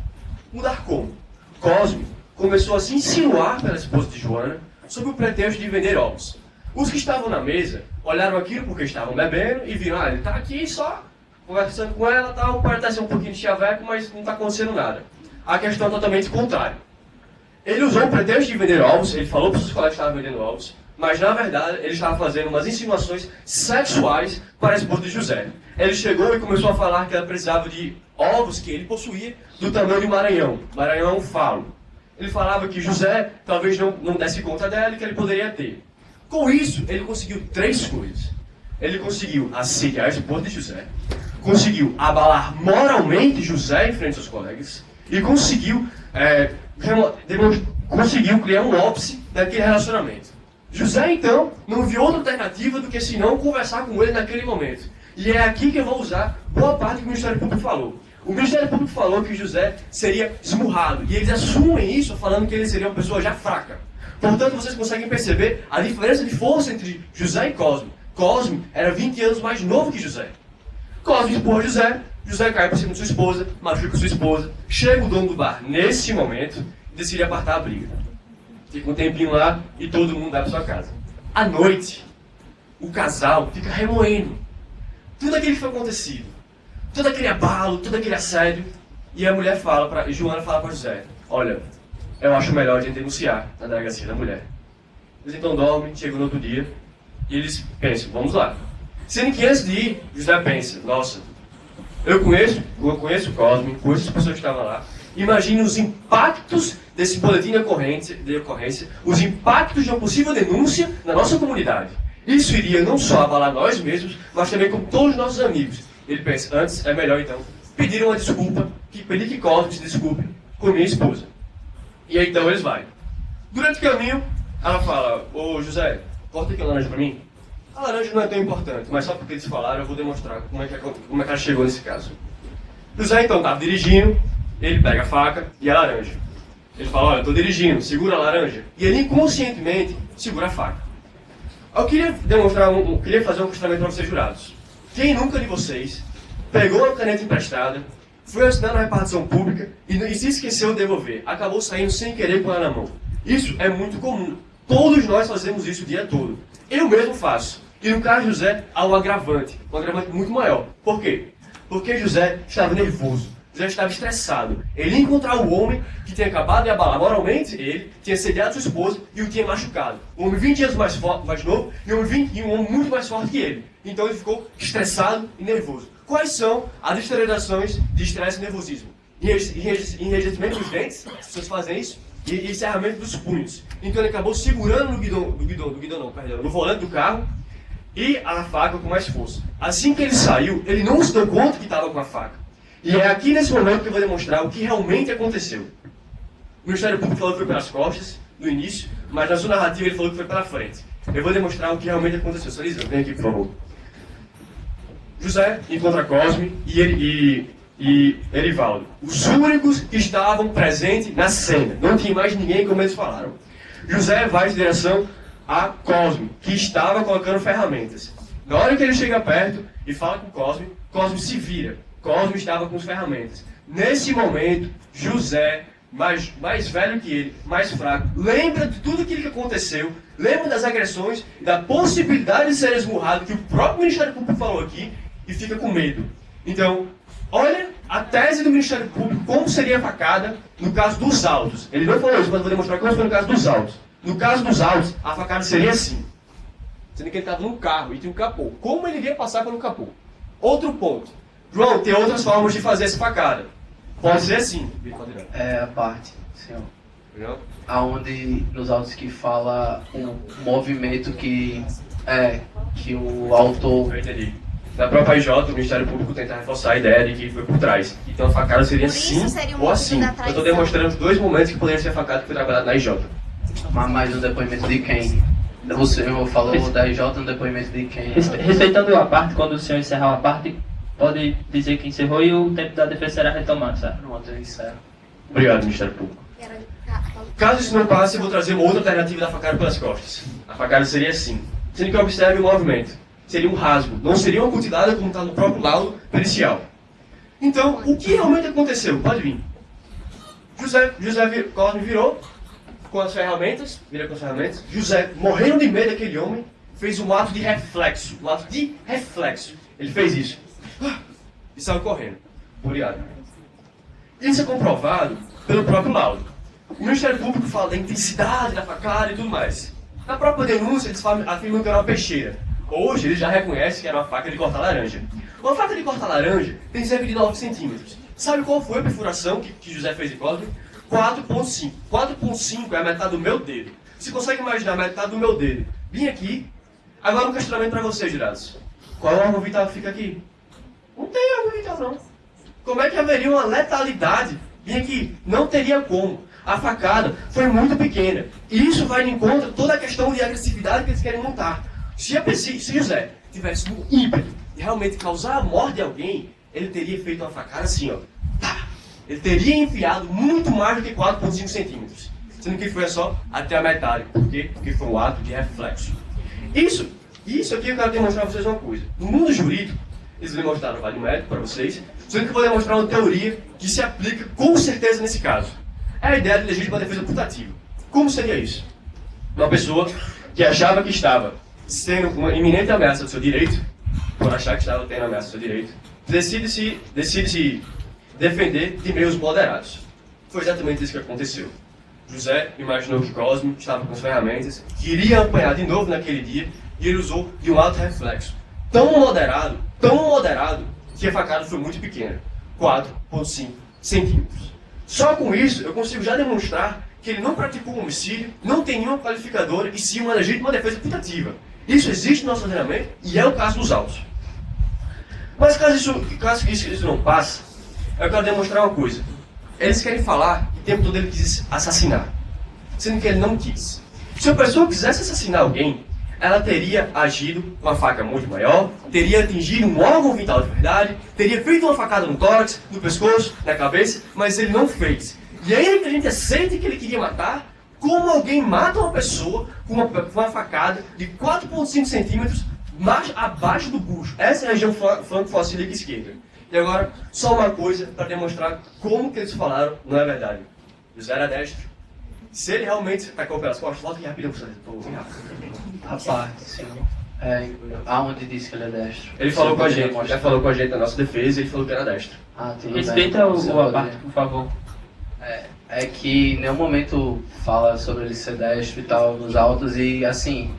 Mudar como? Cosme começou a se insinuar pela esposa de Joana sob o pretexto de vender ovos. Os que estavam na mesa olharam aquilo porque estavam bebendo e viram, ele está aqui só conversando com ela, tal, pode até ser um pouquinho de chaveco, mas não está acontecendo nada. A questão é totalmente contrária. Ele usou o pretexto de vender ovos, ele falou para os seus colegas que estavam vendendo ovos, mas na verdade ele estava fazendo umas insinuações sexuais para a esposa de José. Ele chegou e começou a falar que ela precisava de ovos que ele possuía do tamanho de um Maranhão. Maranhão é um falo. Ele falava que José talvez não desse conta dela e que ele poderia ter. Com isso, ele conseguiu 3 coisas. Ele conseguiu assediar a esposa de José, conseguiu abalar moralmente José em frente aos seus colegas e conseguiu criar um óbice daquele relacionamento. José, então, não viu outra alternativa do que senão conversar com ele naquele momento. E é aqui que eu vou usar boa parte do que o Ministério Público falou. O Ministério Público falou que José seria esmurrado, e eles assumem isso falando que ele seria uma pessoa já fraca. Portanto, vocês conseguem perceber a diferença de força entre José e Cosme. Cosme era 20 anos mais novo que José. Cosme empurra José, José cai por cima de sua esposa, machuca sua esposa, chega o dono do bar nesse momento e decide apartar a briga. Fica um tempinho lá e todo mundo vai para sua casa. À noite, o casal fica remoendo tudo aquilo que foi acontecido. Todo aquele abalo, todo aquele assédio. E a mulher Joana fala para José, olha, eu acho melhor a gente denunciar na delegacia da mulher. Eles então dormem, chegam no outro dia, e eles pensam, vamos lá. Sendo que antes de ir, José pensa, nossa, eu conheço Cosme, conheço as pessoas que estavam lá, imagine os impactos desse boletim de ocorrência, os impactos de uma possível denúncia na nossa comunidade. Isso iria não só abalar nós mesmos, mas também com todos os nossos amigos. Ele pensa, antes é melhor então pedir uma desculpa, pedir que Cosme se desculpe com minha esposa. E aí então eles vão. Durante o caminho, ela fala, ô José, corta aqui a laranja pra mim. A laranja não é tão importante, mas só porque eles falaram eu vou demonstrar como é que ela chegou nesse caso. José então estava dirigindo, ele pega a faca e a laranja. Ele fala, olha, eu estou dirigindo, segura a laranja. E ele inconscientemente segura a faca. Eu queria queria fazer um questionamento para vocês jurados. Quem nunca de vocês pegou uma caneta emprestada, foi assinar na repartição pública e se esqueceu de devolver, acabou saindo sem querer com ela na mão? Isso é muito comum. Todos nós fazemos isso o dia todo. Eu mesmo faço. E no caso de José, há um agravante muito maior. Por quê? Porque José estava nervoso, José estava estressado. Ele ia encontrar o homem que tinha acabado de abalar moralmente ele, tinha assediado sua esposa e o tinha machucado. Um homem 20 anos mais novo e um homem muito mais forte que ele. Então ele ficou estressado e nervoso. Quais são as exteriorizações de estresse e nervosismo? Enrijecimento dos dentes, as pessoas fazem isso, e encerramento dos punhos. Então ele acabou segurando no volante do carro e a faca com mais força. Assim que ele saiu, ele não se deu conta que estava com a faca. E é aqui nesse momento que eu vou demonstrar o que realmente aconteceu. O Ministério Público falou que foi pelas costas, no início, mas na sua narrativa ele falou que foi pela frente. Eu vou demonstrar o que realmente aconteceu. Salisa, vem aqui, por favor. José encontra Cosme e Erivaldo. Os únicos que estavam presentes na cena. Não tinha mais ninguém, como eles falaram. José vai em direção a Cosme, que estava colocando ferramentas. Na hora que ele chega perto e fala com Cosme, Cosme se vira. Cosme estava com as ferramentas. Nesse momento, José, mais velho que ele, mais fraco, lembra de tudo aquilo que aconteceu, lembra das agressões e da possibilidade de ser esmurrado, que o próprio Ministério Público falou aqui, e fica com medo. Então, olha a tese do Ministério Público, como seria a facada no caso dos autos. Ele não falou isso, mas eu vou demonstrar como foi no caso dos autos. No caso dos autos, a facada seria assim. Sendo que ele estava num carro e tinha um capô. Como ele iria passar pelo capô? Outro ponto. João, tem outras formas de fazer essa facada. Pode ser assim. É a parte, senhor. Não? Aonde nos autos que fala um movimento que o autor... Eu entendi. Da própria IJ, o Ministério Público tenta reforçar a ideia de que foi por trás. Então a facada seria assim ou assim. Eu estou demonstrando os dois momentos que poderiam ser a facada que foi trabalhada na IJ. Mas no depoimento de quem? O senhor falou da IJ no depoimento de quem? Respeitando a parte, quando o senhor encerrar a parte, pode dizer que encerrou e o tempo da defesa será retomado, certo? Pronto, eu encerro. Obrigado, Ministério Público. Caso isso não passe, eu vou trazer uma outra alternativa da facada pelas costas. A facada seria assim. Sendo que observe o movimento. Seria um rasgo, não seria uma cutilada como está no próprio laudo pericial. Então, o que realmente aconteceu? Pode vir. Cosme virou com as ferramentas, José, morrendo de medo daquele homem, fez um ato de reflexo. Ele fez isso. E saiu correndo. Obrigado. Isso é comprovado pelo próprio laudo. O Ministério Público fala da intensidade da facada e tudo mais. Na própria denúncia, eles afirmam que era uma peixeira. Hoje, eles já reconhecem que era uma faca de cortar laranja. Uma faca de cortar laranja tem cerca de 9 centímetros. Sabe qual foi a perfuração que José fez em Cosme? 4,5. 4,5 é a metade do meu dedo. Você consegue imaginar a metade do meu dedo? Vim aqui. Agora um questionamento para vocês, jurados. Qual órgão vital fica aqui? Não tem órgão vital, não. Como é que haveria uma letalidade? Vim aqui. Não teria como. A facada foi muito pequena. E isso vai de encontro a toda a questão de agressividade que eles querem montar. Se José tivesse um ímpeto de realmente causar a morte de alguém, ele teria feito uma facada assim, ó. Tá. Ele teria enfiado muito mais do que 4,5 centímetros. Sendo que foi só até a metade. Por quê? Porque foi um ato de reflexo. Isso aqui eu quero demonstrar para vocês uma coisa. No mundo jurídico, eles demonstraram o vale médico para vocês, sendo que eu vou demonstrar uma teoria que se aplica com certeza nesse caso. É a ideia de legítima defesa putativa. Como seria isso? Uma pessoa que achava que estava sendo uma iminente ameaça do seu direito, por achar que estava tendo ameaça do seu direito, decide se defender de meios moderados. Foi exatamente isso que aconteceu. José imaginou que Cosme estava com as ferramentas, queria apanhar de novo naquele dia, e ele usou de um alto reflexo. Tão moderado, que a facada foi muito pequena. 4,5 centímetros. Só com isso, eu consigo já demonstrar que ele não praticou um homicídio, não tem nenhuma qualificadora, e sim uma legítima defesa putativa. Isso existe no nosso ordenamento, e é o caso dos autos. Mas caso isso não passe, eu quero demonstrar uma coisa. Eles querem falar que o tempo todo ele quis assassinar, sendo que ele não quis. Se a pessoa quisesse assassinar alguém, ela teria agido com uma faca muito maior, teria atingido um órgão vital de verdade, teria feito uma facada no tórax, no pescoço, na cabeça, mas ele não fez. E ainda que a gente aceite que ele queria matar, como alguém mata uma pessoa com uma facada de 4,5 centímetros abaixo do bucho? Essa é a região flanco-facílica esquerda. E agora, só uma coisa para demonstrar como que eles falaram não é verdade. José era destro. Se ele realmente atacou pelas costas, volta aqui rapidinho para você. Rapaz, aonde disse que ele é destro? Ele falou com a gente, já falou com a gente na nossa defesa e ele falou que era destro. Respeita o abate, por favor. É que em nenhum momento fala sobre ele ser destro e tal nos autos, e assim,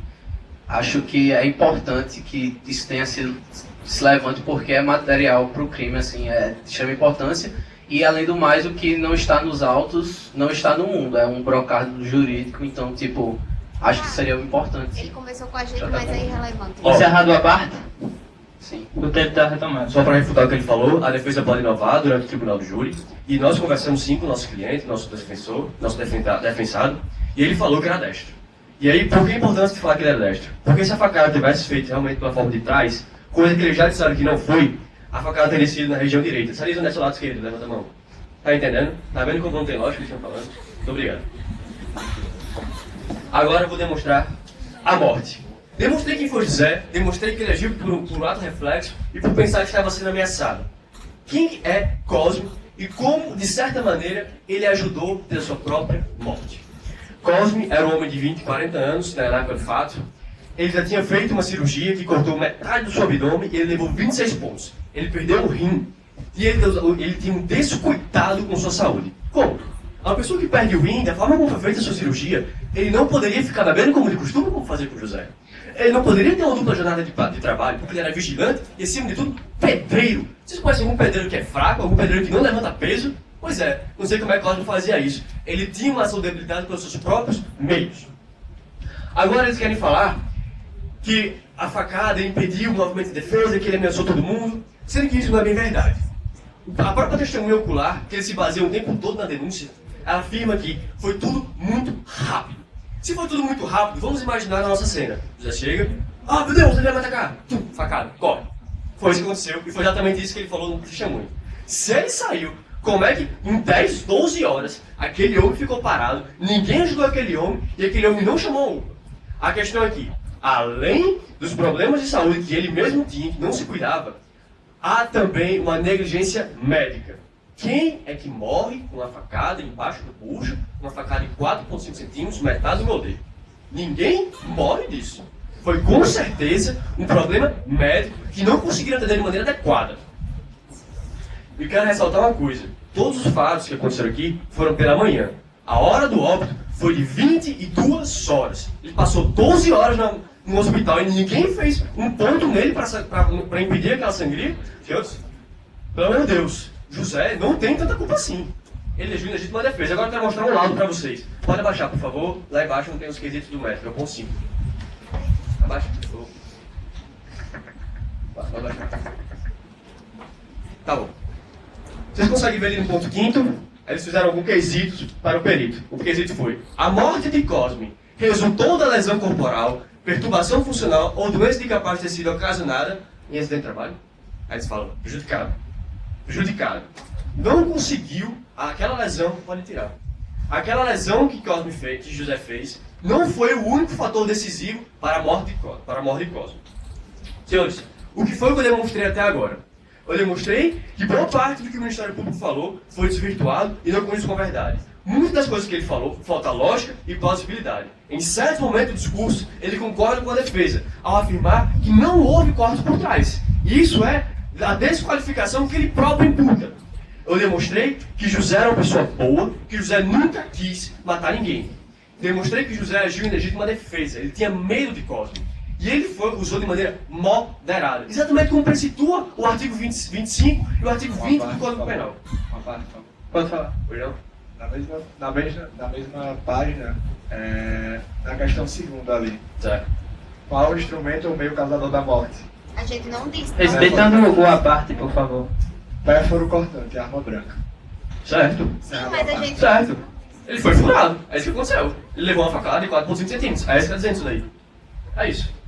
acho que é importante que isso tenha sido se levante, porque é material para o crime, assim, é de extrema importância. E além do mais, o que não está nos autos não está no mundo, é um brocado jurídico, então tipo, acho que seria importante. Ele conversou com a gente, mas é irrelevante. Encerrado o abate? Sim. O tempo está retomado. Só para refutar o que ele falou, a defesa pode inovar durante o tribunal do júri, e nós conversamos sim com o nosso cliente, nosso defensor, nosso defensado, e ele falou que era destro. E aí, por que é importante falar que ele era destro? Porque se a facada tivesse feito realmente pela forma de trás, coisa que eles já disseram que não foi, a facada teria sido na região direita. Sabe onde é o lado esquerdo? Levanta a mão. Tá entendendo? Tá vendo como não tem lógica o que eles estão falando? Muito obrigado. Agora eu vou demonstrar a morte. Demonstrei quem foi José, demonstrei que ele agiu por um ato reflexo e por pensar que estava sendo ameaçado. Quem é Cosme e como, de certa maneira, ele ajudou pela sua própria morte. Cosme era um homem de 20, 40 anos, na época do fato. Ele já tinha feito uma cirurgia que cortou metade do seu abdômen e ele levou 26 pontos. Ele perdeu o rim e ele tinha um descuidado com sua saúde. Como? Uma pessoa que perde o rim, da forma como foi feita a sua cirurgia, ele não poderia ficar bebendo como de costume, como fazer com José. Ele não poderia ter uma dupla jornada de trabalho, porque ele era vigilante e, acima de tudo, pedreiro. Vocês conhecem algum pedreiro que é fraco, algum pedreiro que não levanta peso? Pois é, não sei como é que Cosme fazia isso. Ele tinha uma ação debilitada pelos seus próprios meios. Agora eles querem falar que a facada impediu o movimento de defesa, que ele ameaçou todo mundo, sendo que isso não é bem verdade. A própria testemunha ocular, que ele se baseia o tempo todo na denúncia, ela afirma que foi tudo muito rápido. Se foi tudo muito rápido, vamos imaginar a nossa cena. José chega, meu Deus, ele vai me atacar. Facada, corre. Foi isso que aconteceu e foi exatamente isso que ele falou no testemunho. Se ele saiu, como é que em 10, 12 horas, aquele homem ficou parado, ninguém ajudou aquele homem e aquele homem não chamou a UPA? A questão aqui, além dos problemas de saúde que ele mesmo tinha, que não se cuidava, há também uma negligência médica. Quem é que morre com uma facada embaixo do bucho, uma facada de 4,5 centímetros, metade do meu dedo? Ninguém morre disso. Foi com certeza um problema médico que não conseguiram atender de maneira adequada. E quero ressaltar uma coisa. Todos os fatos que aconteceram aqui foram pela manhã. A hora do óbito foi de 22 horas. Ele passou 12 horas no hospital e ninguém fez um ponto nele para impedir aquela sangria. Senhores, pelo amor de Deus, José não tem tanta culpa assim. Ele agiu em legítima defesa. Agora eu quero mostrar um laudo para vocês. Pode abaixar, por favor. Lá embaixo não tem os quesitos do médico, é o ponto 5. Abaixa, por favor. Pode abaixar. Tá bom. Vocês conseguem ver ali no ponto 5º? Eles fizeram alguns quesitos para o perito. O quesito foi: a morte de Cosme resultou da lesão corporal, perturbação funcional ou doença incapaz de ter sido ocasionada em acidente de trabalho? Aí eles falam: prejudicado. Prejudicado. Não conseguiu aquela lesão, pode tirar. Aquela lesão que Cosme fez, que José fez, não foi o único fator decisivo para a morte de Cosme. Senhores, o que foi que eu demonstrei até agora? Eu demonstrei que boa parte do que o Ministério Público falou foi desvirtuado e não condiz com a verdade. Muitas das coisas que ele falou, falta lógica e plausibilidade. Em certo momento do discurso, ele concorda com a defesa, ao afirmar que não houve cortes por trás. E isso é a desqualificação que ele próprio imputa. Eu demonstrei que José era uma pessoa boa, que José nunca quis matar ninguém. Demonstrei que José agiu em legítima defesa, ele tinha medo de Cosme. E ele usou de maneira moderada. Exatamente como precitua o artigo 25 e o artigo 20 do Código Penal. Uma parte, então. Pode falar. Pois não? Na mesma página, na questão 2ª ali. Certo. Qual o instrumento ou meio causador da morte? A gente não disse. Respeitando o à parte, por favor. Pérfuro cortante, arma branca. Certo. Sim, mas a gente... Certo. Ele foi furado. É isso que aconteceu. Ele levou uma facada de 4,5 centímetros. É isso que está dizendo isso daí. É isso.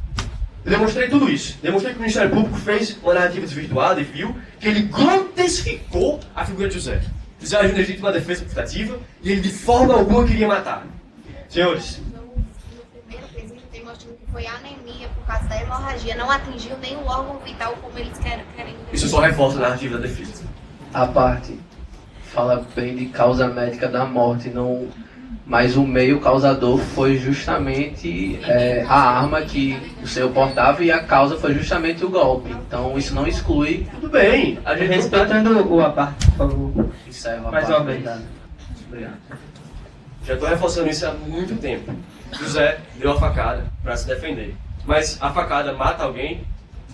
Eu demonstrei tudo isso. Demonstrei que o Ministério Público fez uma narrativa desvirtuada e viu que ele grotesficou a figura de José. José agiu em legítima defesa putativa e ele de forma alguma queria matar. Senhores. No primeiro quesito tem mostrando que foi anemia por causa da hemorragia. Não atingiu nenhum órgão vital como eles querem. Isso só reforça a narrativa da defesa. A parte fala bem de causa médica da morte, não... Mas o meio causador foi justamente a arma que o senhor portava e a causa foi justamente o golpe. Então isso não exclui. Tudo bem. A gente Respeitando o à parte, por favor. Encerro a Mais parte. uma vez. Obrigado. Já estou reforçando isso há muito tempo. José deu a facada para se defender. Mas a facada mata alguém.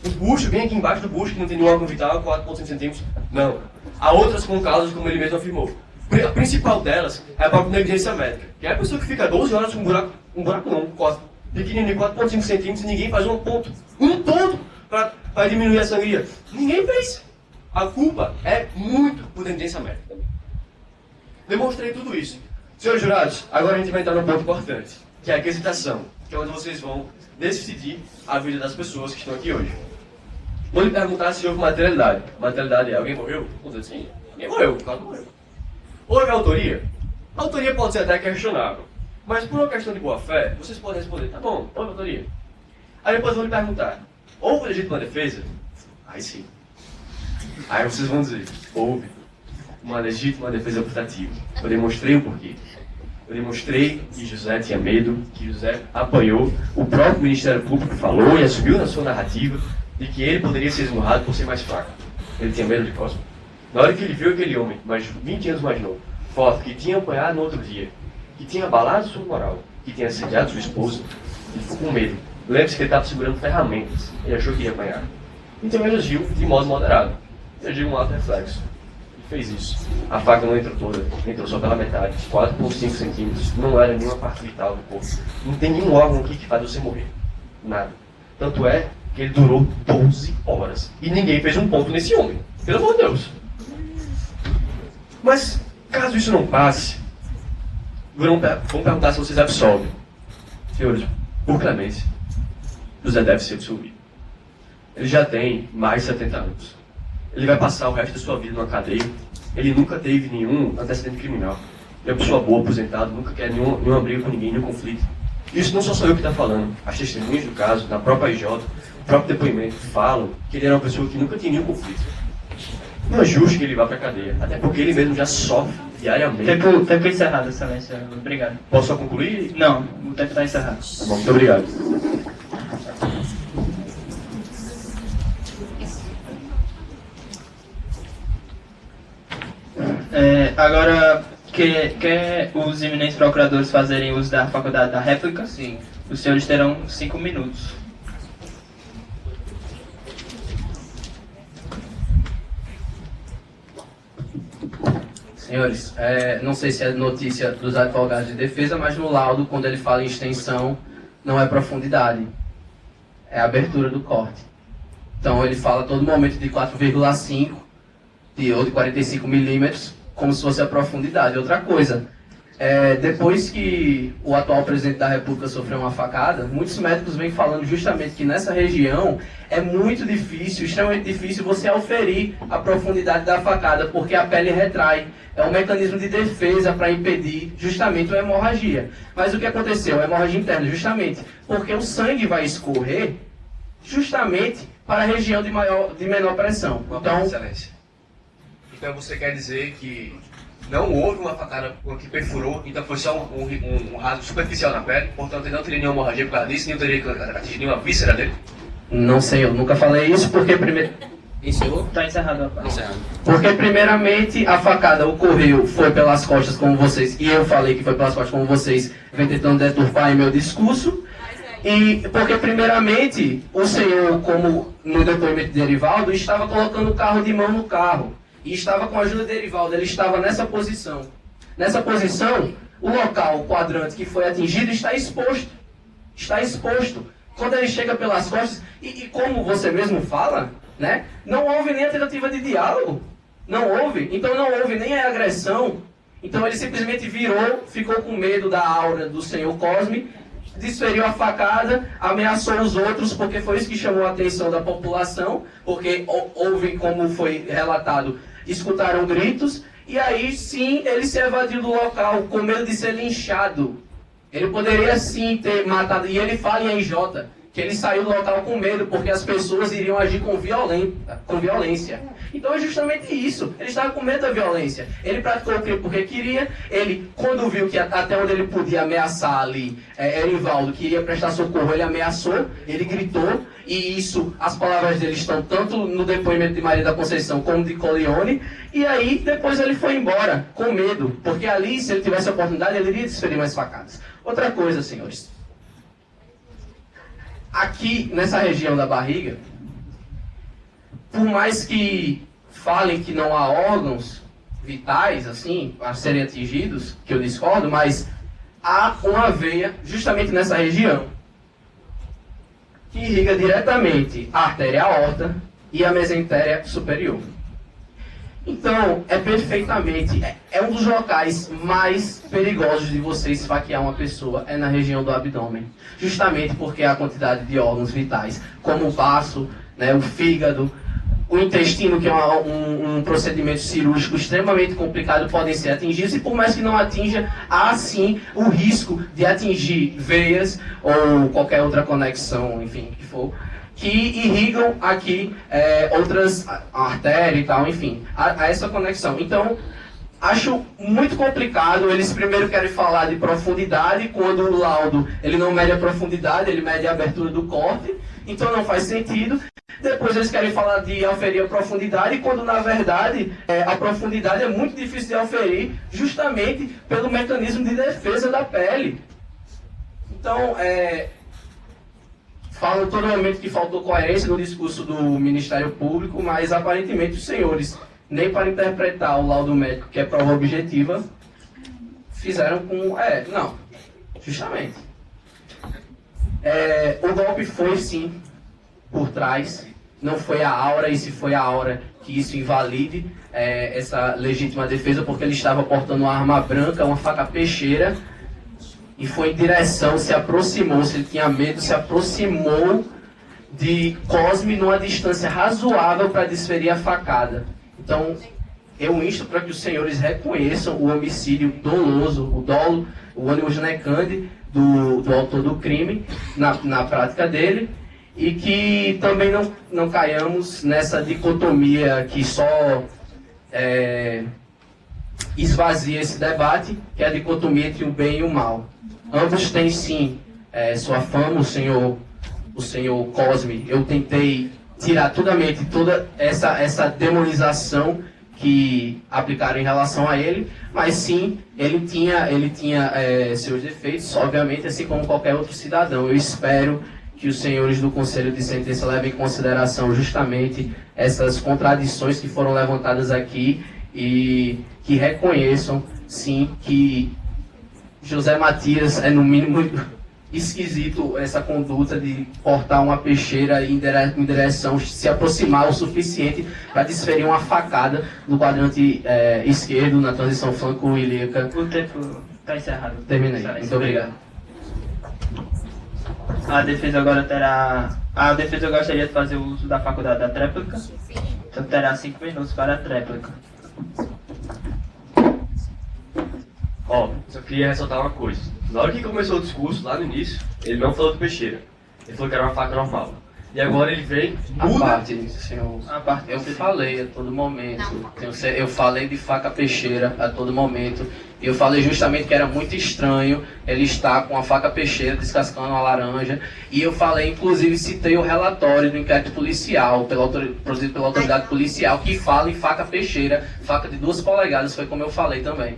O bucho, bem aqui embaixo do bucho, que não tem nenhum órgão vital, 4,5 centímetros. Não. Há outras com causas, como ele mesmo afirmou. A principal delas é a própria negligência médica. Que é a pessoa que fica 12 horas com um buraco não, um corte pequenininho, 4,5 centímetros, e ninguém faz um ponto para diminuir a sangria. Ninguém fez. A culpa é muito por negligência médica também. Demonstrei tudo isso. Senhores jurados, agora a gente vai entrar num ponto importante, que é a quesitação, que é onde vocês vão decidir a vida das pessoas que estão aqui hoje. Vou lhe perguntar se houve materialidade. Materialidade é: alguém morreu? Vou dizer assim: ninguém morreu, o cara não morreu. Houve autoria? A autoria pode ser até questionável, mas por uma questão de boa-fé, vocês podem responder: tá bom, houve autoria. Aí depois vou lhe perguntar: houve legítima defesa? Aí sim. Aí vocês vão dizer: houve uma legítima defesa putativa. Eu demonstrei o porquê. Eu demonstrei que José tinha medo, que José apanhou. O próprio Ministério Público falou e assumiu na sua narrativa de que ele poderia ser esmurrado por ser mais fraco. Ele tinha medo de Cosme. Na hora que ele viu aquele homem, mais 20 anos mais novo, forte, que tinha apanhado no outro dia, que tinha abalado sua moral, que tinha assediado sua esposa, ele ficou com medo. Lembre-se que ele estava segurando ferramentas. Ele achou que ia apanhar. Então ele agiu de modo moderado. Ele agiu um ato reflexo. Ele fez isso. A faca não entrou toda, entrou só pela metade, 4,5 centímetros. Não era nenhuma parte vital do corpo. Não tem nenhum órgão aqui que faz você morrer. Nada. Tanto é que ele durou 12 horas. E ninguém fez um ponto nesse homem. Pelo amor de Deus. Mas, caso isso não passe, vamos perguntar se vocês absolvem. Senhores, por clemência, José deve ser absolvido. Ele já tem mais de 70 anos. Ele vai passar o resto da sua vida numa cadeia. Ele nunca teve nenhum antecedente criminal. Ele é uma pessoa boa, aposentada, nunca quer nenhuma briga com ninguém, nenhum conflito. Isso não sou eu que está falando. As testemunhas do caso, na própria IJ, o próprio depoimento, falam que ele era uma pessoa que nunca tinha nenhum conflito. Não é justo que ele vá para a cadeia, até porque ele mesmo já sofre diariamente. Tempo encerrado, Excelência. Obrigado. Posso só concluir? Não, o tempo está encerrado. Tá bom, muito obrigado. Agora, quer os eminentes procuradores fazerem uso da faculdade da réplica? Sim. Os senhores terão 5 minutos. Senhores, não sei se é notícia dos advogados de defesa, mas no laudo, quando ele fala em extensão, não é profundidade, é a abertura do corte. Então ele fala a todo momento de 4,5 ou de 45 milímetros, como se fosse a profundidade. Outra coisa, depois que o atual presidente da República sofreu uma facada, muitos médicos vêm falando justamente que nessa região é muito difícil, extremamente difícil você auferir a profundidade da facada, porque a pele retrai. É um mecanismo de defesa para impedir justamente a hemorragia. Mas o que aconteceu? A hemorragia interna, justamente porque o sangue vai escorrer justamente para a região de menor pressão. Então, Excelência. Então você quer dizer que não houve uma facada que perfurou, então foi só um rasgo superficial na pele, portanto ele não teria nenhuma hemorragia por causa disso, nem teria atingido nenhuma víscera dele? Não sei, eu nunca falei isso, porque primeiro... Encerrou? Está encerrado a parte. Porque primeiramente a facada ocorreu, foi pelas costas como vocês, e eu falei que foi pelas costas como vocês, vem tentando deturpar em meu discurso. E porque primeiramente o senhor, como no depoimento de Erivaldo, estava colocando o carro de mão no carro. E estava com a ajuda de Erivaldo, ele estava nessa posição. Nessa posição, o local, o quadrante que foi atingido está exposto. Está exposto. Quando ele chega pelas costas, e como você mesmo fala, né, não houve nem a tentativa de diálogo. Não houve. Então não houve nem a agressão. Então ele simplesmente virou, ficou com medo da aura do senhor Cosme, desferiu a facada, ameaçou os outros, porque foi isso que chamou a atenção da população, porque houve, como foi relatado, escutaram gritos, e aí sim ele se evadiu do local, com medo de ser linchado. Ele poderia sim ter matado, e ele fala em RJ, que ele saiu do local com medo, porque as pessoas iriam agir com violência. Então é justamente isso, ele estava com medo da violência. Ele praticou o crime porque queria, ele, quando viu que até onde ele podia ameaçar ali, Erivaldo, que iria prestar socorro, ele ameaçou, ele gritou, e isso, as palavras dele estão tanto no depoimento de Maria da Conceição como de Colione, e aí depois ele foi embora, com medo, porque ali, se ele tivesse a oportunidade, ele iria desferir mais facadas. Outra coisa, senhores, aqui nessa região da barriga, por mais que falem que não há órgãos vitais, assim, a serem atingidos, que eu discordo, mas há uma veia justamente nessa região que irriga diretamente a artéria aorta e a mesentéria superior. Então, é perfeitamente, é um dos locais mais perigosos de você esfaquear uma pessoa, é na região do abdômen. Justamente porque a quantidade de órgãos vitais, como o baço, né, o fígado, o intestino, que é um procedimento cirúrgico extremamente complicado, podem ser atingidos, e por mais que não atinja, há sim o risco de atingir veias ou qualquer outra conexão, enfim, que for, que irrigam aqui outras artérias e tal, enfim, a essa conexão. Então, acho muito complicado. Eles primeiro querem falar de profundidade, quando o laudo ele não mede a profundidade, ele mede a abertura do corte, então não faz sentido. Depois eles querem falar de auferir a profundidade, quando na verdade a profundidade é muito difícil de auferir, justamente pelo mecanismo de defesa da pele. Então, falam todo momento que faltou coerência no discurso do Ministério Público, mas aparentemente os senhores, nem para interpretar o laudo médico, que é prova objetiva, fizeram com... não, justamente. O golpe foi sim por trás, não foi a aura, e se foi a aura que isso invalide essa legítima defesa, porque ele estava portando uma arma branca, uma faca peixeira, e foi em direção, se aproximou, se ele tinha medo, se aproximou de Cosme numa distância razoável para desferir a facada. Então, eu insto para que os senhores reconheçam o homicídio doloso, o dolo, o animus necandi do autor do crime na prática dele, e que também não caiamos nessa dicotomia que só esvazia esse debate, que é a dicotomia entre o bem e o mal. Ambos têm sim sua fama. O senhor Cosme, eu tentei tirar toda essa demonização que aplicaram em relação a ele, mas sim, ele tinha seus defeitos, obviamente, assim como qualquer outro cidadão. Eu espero que os senhores do Conselho de Sentença levem em consideração justamente essas contradições que foram levantadas aqui e que reconheçam, sim, que José Matias é, no mínimo, esquisito essa conduta de portar uma peixeira em direção, se aproximar o suficiente para desferir uma facada no quadrante esquerdo, na transição flanco-ilíaca. O tempo está encerrado. Terminei. Muito obrigado. A defesa agora terá... A defesa gostaria de fazer o uso da faculdade da tréplica. Então terá 5 minutos para a tréplica. Só queria ressaltar uma coisa. Na hora que começou o discurso, lá no início, ele não falou de peixeira. Ele falou que era uma faca normal. E agora ele vem, muda... Eu falei a todo momento. Eu falei de faca peixeira a todo momento. E eu falei justamente que era muito estranho ele estar com a faca peixeira descascando uma laranja. E eu falei, inclusive, citei o relatório do inquérito policial, produzido pela autoridade policial, que fala em faca peixeira, faca de 2 polegadas, foi como eu falei também.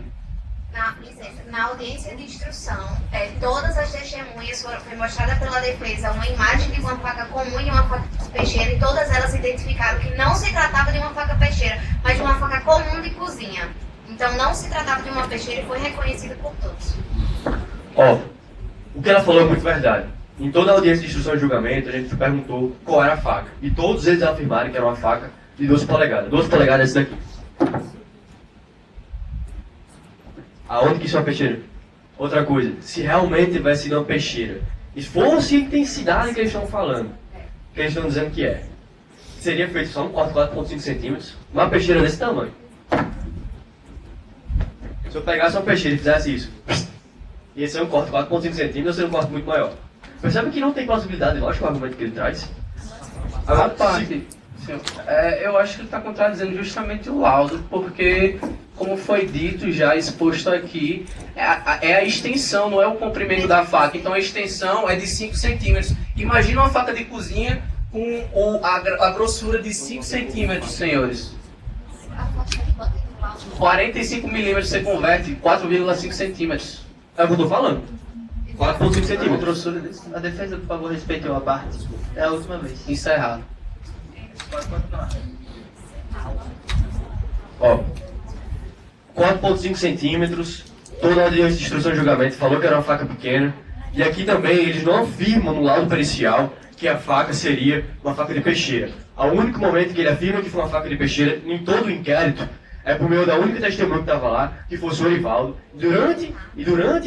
Na audiência de instrução, todas as testemunhas foi mostrada pela defesa uma imagem de uma faca comum e uma faca peixeira, e todas elas identificaram que não se tratava de uma faca peixeira, mas de uma faca comum de cozinha. Então não se tratava de uma peixeira e foi reconhecida por todos. O que ela falou é muito verdade. Em toda a audiência de instrução e julgamento, a gente perguntou qual era a faca. E todos eles afirmaram que era uma faca de 12 polegadas. 12 polegadas é esse daqui. Aonde que isso é uma peixeira? Outra coisa, se realmente tivesse sido uma peixeira, e fosse a intensidade que eles estão falando, que eles estão dizendo que é, seria feito só um corte de 4,5 centímetros, uma peixeira desse tamanho. Se eu pegasse uma peixeira e fizesse isso, ia ser um corte de 4,5 centímetros, ou seria um corte muito maior. Percebe que não tem plausibilidade lógica o argumento que ele traz? Agora, eu acho que ele está contradizendo justamente o laudo, porque, como foi dito, já exposto aqui, é a extensão, não é o comprimento da faca. Então a extensão é de 5 centímetros. Imagina uma faca de cozinha com a grossura de 5 centímetros, senhores. 45 milímetros você converte 4,5 centímetros. É o que eu estou falando. 4,5 centímetros. Grossura desse. A defesa, por favor, respeite a parte. É a última vez. Encerrado. Pode continuar. 4,5 centímetros, toda a audiência de instrução e julgamento falou que era uma faca pequena. E aqui também eles não afirmam no laudo pericial que a faca seria uma faca de peixeira. O único momento que ele afirma que foi uma faca de peixeira em todo o inquérito é por meio da única testemunha que estava lá, que fosse o Orivaldo. Durante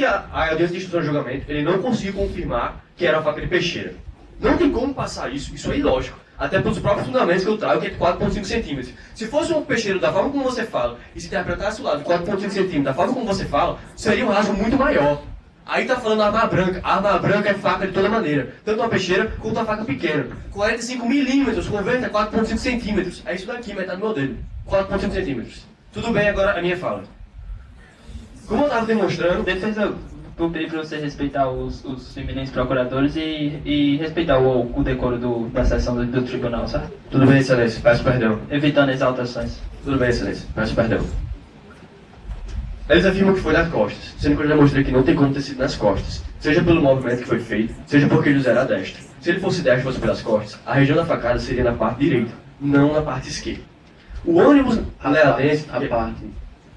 a audiência de instrução e julgamento, ele não conseguiu confirmar que era uma faca de peixeira. Não tem como passar isso é ilógico. Até pelos próprios fundamentos que eu trago, que é de 4,5 centímetros. Se fosse um peixeiro da forma como você fala, e se interpretasse o lado de 4,5 centímetros da forma como você fala, seria um rasgo muito maior. Aí tá falando arma branca. A arma branca é faca de toda maneira. Tanto uma peixeira quanto uma faca pequena. 45 milímetros, converte a 4,5 centímetros. É isso daqui, metade do meu dedo. 4,5 centímetros. Tudo bem, agora a minha fala. Como eu estava demonstrando... Defesa, eu pedi para você respeitar os eminentes procuradores e respeitar o decoro da sessão do tribunal, sabe? Tudo bem, excelência. Peço perdão. Evitando exaltações. Tudo bem, excelência. Peço perdão. Eles afirmam que foi nas costas, sendo que eu já mostrei que não tem como ter sido nas costas. Seja pelo movimento que foi feito, seja porque José era destro. Se ele fosse destro e fosse pelas costas, a região da facada seria na parte direita, não na parte esquerda. O ônibus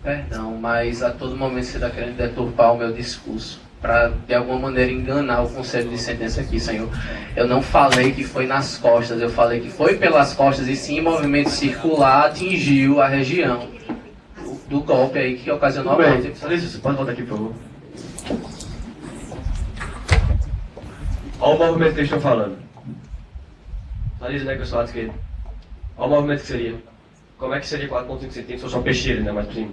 Perdão, mas a todo momento você está querendo deturpar o meu discurso para, de alguma maneira, enganar o conselho de sentença aqui, senhor. Eu não falei que foi nas costas, eu falei que foi pelas costas e sim, em movimento circular atingiu a região do golpe aí que ocasionou a morte. Excelência, você pode voltar aqui, por favor? Olha o movimento que eles estão falando. Analisa, né, que eu sou lado esquerdo. Olha o movimento que seria. Como é que seria 4,5 centímetros se fosse uma peixeira, né, mais por cima?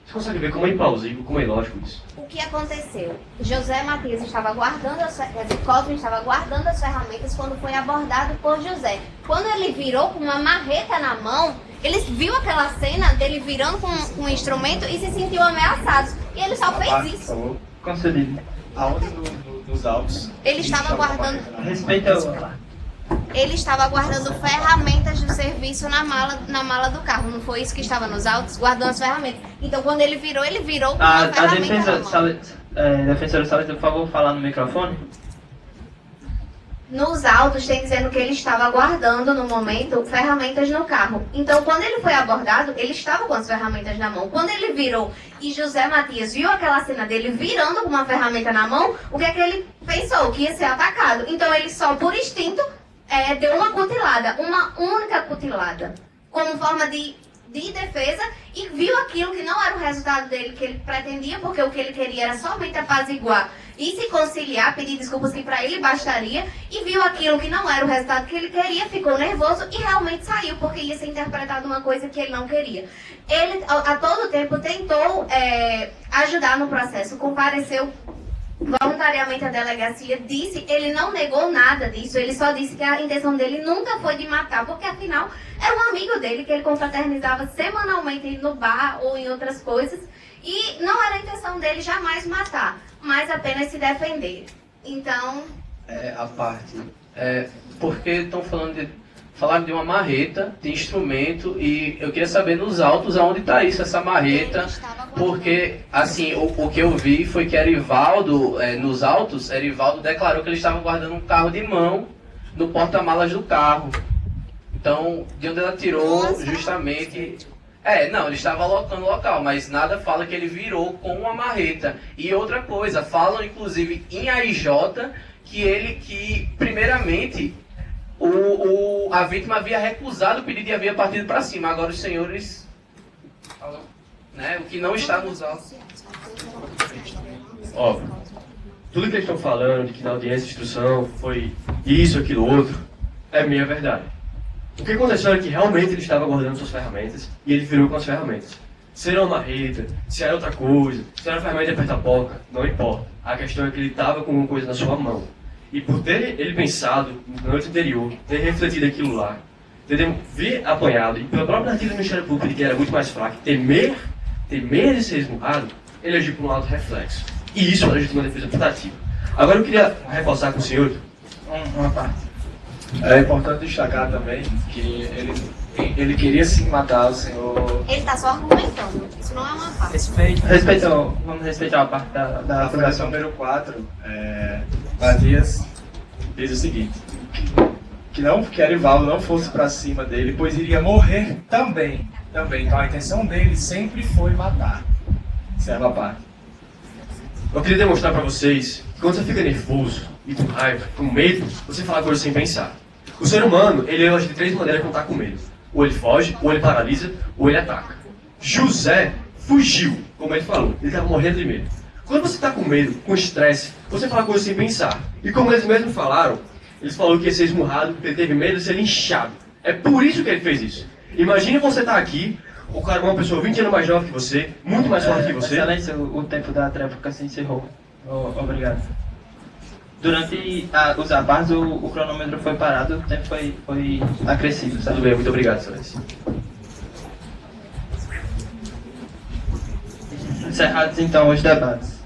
Você consegue ver como é implausível, como é ilógico isso? O que aconteceu? José Matias estava guardando Cosme estava guardando as ferramentas quando foi abordado por José. Quando ele virou com uma marreta na mão, Eles viu aquela cena dele virando com um instrumento e se sentiu ameaçado. E ele só fez isso. Concedido. Aonde nos autos? Ele estava guardando. Respeita Ele estava guardando ferramentas do serviço na mala do carro. Não foi isso que estava nos autos? Guardando as ferramentas. Então, quando ele virou com a uma ferramenta na mão. defensora Salles, por favor, falar no microfone. Nos autos tem dizendo que ele estava guardando, no momento, ferramentas no carro. Então, quando ele foi abordado, ele estava com as ferramentas na mão. Quando ele virou e José Matias viu aquela cena dele virando com uma ferramenta na mão, o que é que ele pensou? Que ia ser atacado. Então, ele só, por instinto, deu uma cutilada, uma única cutilada, como forma de defesa, e viu aquilo que não era o resultado dele que ele pretendia, porque o que ele queria era somente apaziguar e se conciliar, pedir desculpas que para ele bastaria, e viu aquilo que não era o resultado que ele queria, ficou nervoso e realmente saiu, porque ia ser interpretado uma coisa que ele não queria. Ele, a todo tempo, tentou ajudar no processo, compareceu voluntariamente à delegacia, ele não negou nada disso, ele só disse que a intenção dele nunca foi de matar, porque afinal era um amigo dele que ele confraternizava semanalmente no bar ou em outras coisas, e não era a intenção dele jamais matar, mas apenas se defender. Então... A parte. Porque estão falaram de uma marreta, de instrumento, e eu queria saber nos autos aonde está isso, essa marreta, porque, assim, o que eu vi foi que Erivaldo, nos autos, Erivaldo declarou que ele estava guardando um carro de mão no porta-malas do carro. Então, de onde ela tirou, justamente... não, ele estava alocando o local, mas nada fala que ele virou com uma marreta. E outra coisa, falam, inclusive, em AIJ, que primeiramente... a vítima havia recusado o pedido e havia partido para cima. Agora os senhores falam, né, o que não está nos autos. Óbvio. Tudo que eles estão falando, de que na audiência de instrução foi isso, aquilo, outro, é meia verdade. O que aconteceu é que realmente ele estava guardando suas ferramentas e ele virou com as ferramentas. Se era uma marreta, se era outra coisa, se era uma ferramenta de apertar a boca, não importa. A questão é que ele estava com alguma coisa na sua mão. E por ter ele pensado na noite anterior, ter refletido aquilo lá, ver apanhado, e pela própria narrativa do Ministério Público de que era muito mais fraco, temer de ser esmurrado, ele agiu por um alto reflexo. E isso é legítima defesa putativa. Agora eu queria reforçar com o senhor uma parte. É importante destacar também que ele queria sim matar o senhor... Ele está só argumentando, isso não é uma parte. Vamos respeitar a parte da acusação número 4. Matias diz o seguinte, que Erivaldo não fosse para cima dele, pois iria morrer também. Então a intenção dele sempre foi matar. Serve a parte. Eu queria demonstrar para vocês que quando você fica nervoso e com raiva, com medo, você fala coisas sem pensar. O ser humano, ele age de 3 maneiras quando está com medo. Ou ele foge, ou ele paralisa, ou ele ataca. José fugiu, como ele falou, ele estava morrendo de medo. Quando você está com medo, com estresse, você fala coisas sem pensar. E como eles mesmos falaram, eles falaram que ia ser esmurrado porque ele teve medo de ser linchado. É por isso que ele fez isso. Imagine você estar aqui, o cara é uma pessoa 20 anos mais nova que você, muito mais forte que você. Excelência, o tempo da tréplica se encerrou. Obrigado. Durante os abates, o cronômetro foi parado, o tempo foi acrescido. Certo? Tudo bem, muito obrigado, excelência. Encerrados então os debates.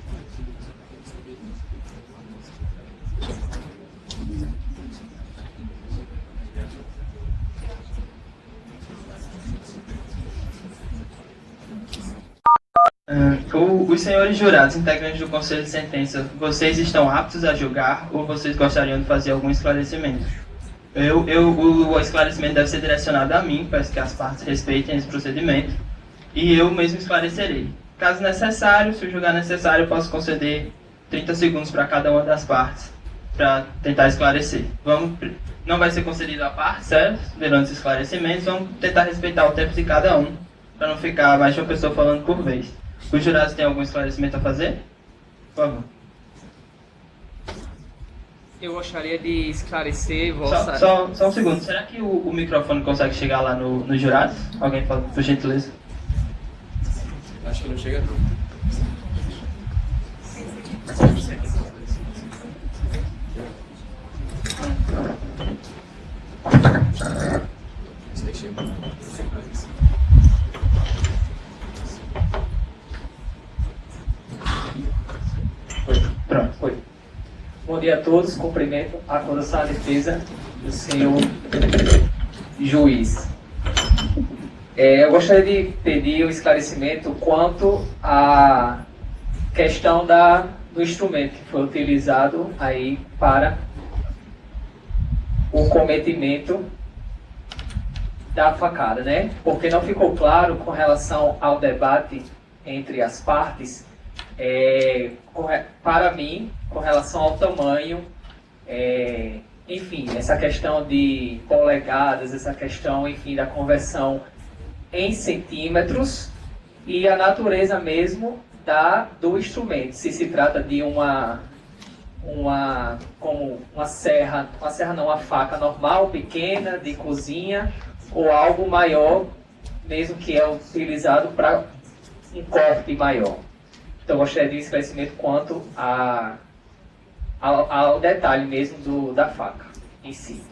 Os senhores jurados, integrantes do Conselho de Sentença, vocês estão aptos a julgar ou vocês gostariam de fazer algum esclarecimento? O esclarecimento deve ser direcionado a mim, peço que as partes respeitem esse procedimento, e eu mesmo esclarecerei. Caso necessário, se o julgar necessário, eu posso conceder 30 segundos para cada uma das partes, para tentar esclarecer. Não vai ser concedido a parte, certo? Durante os esclarecimentos, vamos tentar respeitar o tempo de cada um, para não ficar mais de uma pessoa falando por vez. Os jurados têm algum esclarecimento a fazer? Por favor. Eu gostaria de esclarecer vossa... Só um segundo. Será que o microfone consegue chegar lá nos jurados? Alguém fala, por gentileza? Acho que não chega não. Isso aí chega. Pronto. Foi. Bom dia a todos, cumprimento a toda a defesa do senhor juiz. Eu gostaria de pedir um esclarecimento quanto à questão do instrumento que foi utilizado aí para o cometimento da facada, né? Porque não ficou claro com relação ao debate entre as partes, para mim, com relação ao tamanho, enfim, essa questão de polegadas, essa questão, enfim, da conversão em centímetros e a natureza mesmo do instrumento. Se trata de uma faca normal, pequena, de cozinha, ou algo maior, mesmo que é utilizado para um corte maior. Então, eu gostaria de um esclarecimento quanto ao detalhe mesmo da faca em si.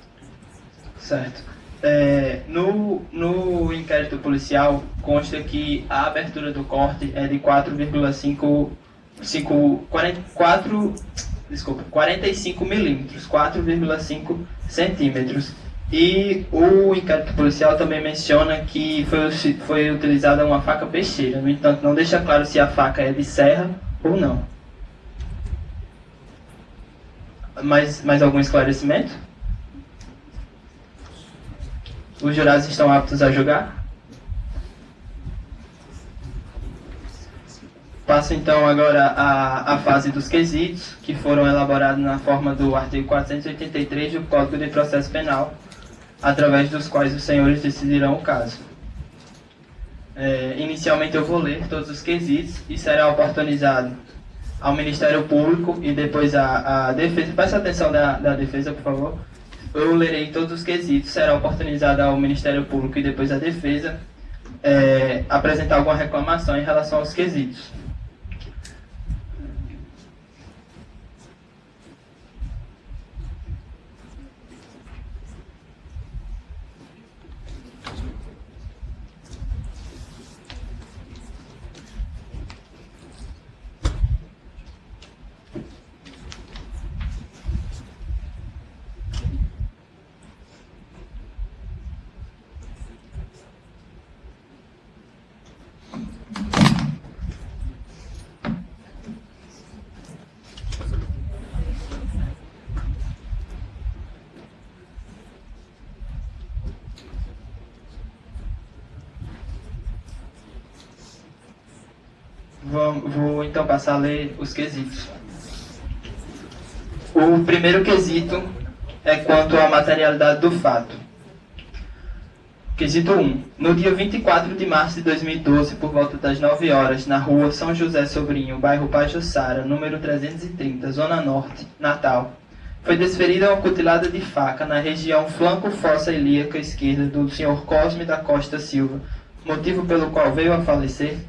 Certo. No inquérito policial, consta que a abertura do corte é de 45 milímetros, 4,5 centímetros. E o inquérito policial também menciona que foi utilizada uma faca peixeira. No entanto, não deixa claro se a faca é de serra ou não. Mais algum esclarecimento? Os jurados estão aptos a julgar? Passo então agora à fase dos quesitos, que foram elaborados na forma do artigo 483 do Código de Processo Penal, através dos quais os senhores decidirão o caso. Inicialmente eu vou ler todos os quesitos e será oportunizado ao Ministério Público e depois à defesa. Preste atenção da defesa, por favor. Eu lerei todos os quesitos, será oportunizado ao Ministério Público e depois à defesa apresentar alguma reclamação em relação aos quesitos. Vou então passar a ler os quesitos. O primeiro quesito é quanto à materialidade do fato. Quesito 1. No dia 24 de março de 2012, por volta das 9 horas, na rua São José Sobrinho, bairro Pajuçara, número 330, Zona Norte, Natal, foi desferida uma cutilada de faca na região flanco fossa ilíaca esquerda do Sr. Cosme da Costa Silva, motivo pelo qual veio a falecer.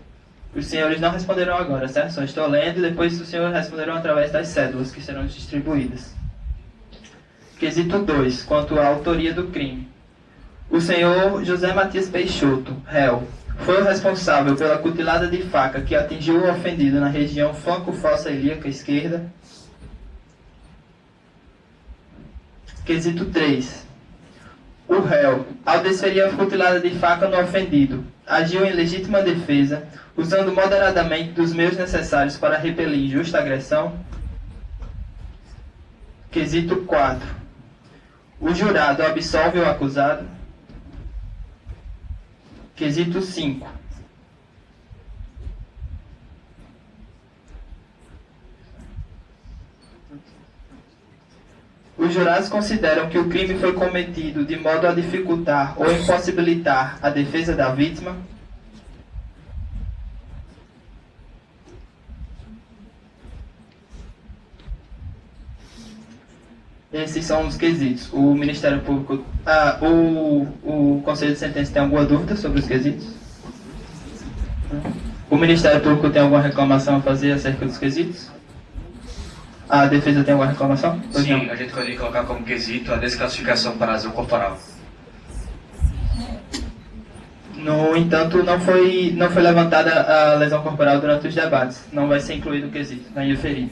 Os senhores não responderão agora, certo? Só estou lendo e depois os senhores responderão através das cédulas que serão distribuídas. Quesito 2. Quanto à autoria do crime. O senhor José Matias Peixoto, réu, foi o responsável pela cutilada de faca que atingiu o ofendido na região flanco-fossa ilíaca esquerda. Quesito 3. O réu, ao desferir a cutilada de faca no ofendido, agiu em legítima defesa, usando moderadamente dos meios necessários para repelir injusta agressão. Quesito 4. O jurado absolve o acusado. Quesito 5. Os jurados consideram que o crime foi cometido de modo a dificultar ou impossibilitar a defesa da vítima. Esses são os quesitos. O Ministério Público... o Conselho de Sentença tem alguma dúvida sobre os quesitos? O Ministério Público tem alguma reclamação a fazer acerca dos quesitos? A defesa tem alguma reclamação? Sim, não. A gente pode colocar como quesito a desclassificação para lesão corporal. No entanto, não foi levantada a lesão corporal durante os debates. Não vai ser incluído o quesito, não ia ferir.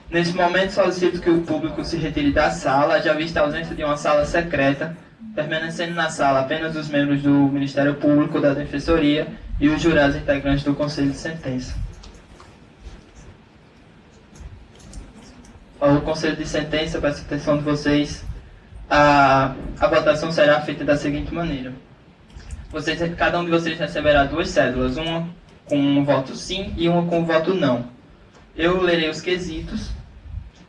Neste momento, solicito que o público se retire da sala, já vista a ausência de uma sala secreta, permanecendo na sala apenas os membros do Ministério Público, da Defensoria e os jurados integrantes do Conselho de Sentença. O Conselho de Sentença, peço atenção de vocês, a votação será feita da seguinte maneira. Cada um de vocês receberá 2 cédulas, uma com um voto sim e uma com um voto não. Eu lerei os quesitos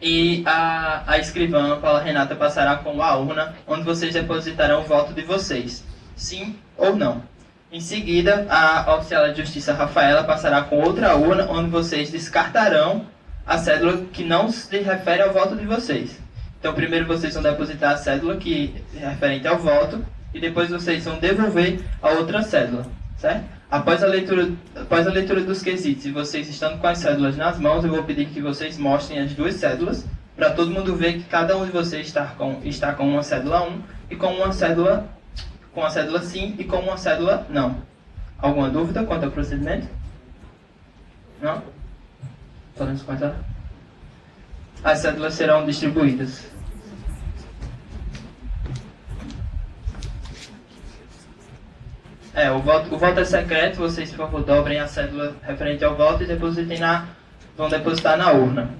e a escrivã, Paula Renata, passará com a urna, onde vocês depositarão o voto de vocês, sim ou não. Em seguida, a oficial de justiça, Rafaela, passará com outra urna, onde vocês descartarão a cédula que não se refere ao voto de vocês. Então, primeiro vocês vão depositar a cédula que é referente ao voto, e depois vocês vão devolver a outra cédula, certo? Após a leitura dos quesitos e vocês estando com as cédulas nas mãos, eu vou pedir que vocês mostrem as 2 cédulas, para todo mundo ver que cada um de vocês está com uma cédula 1 e com uma cédula sim e com uma cédula não. Alguma dúvida quanto ao procedimento? Não? Podemos começar? As cédulas serão distribuídas. O voto é secreto, vocês, por favor, dobrem a cédula referente ao voto e vão depositar na urna.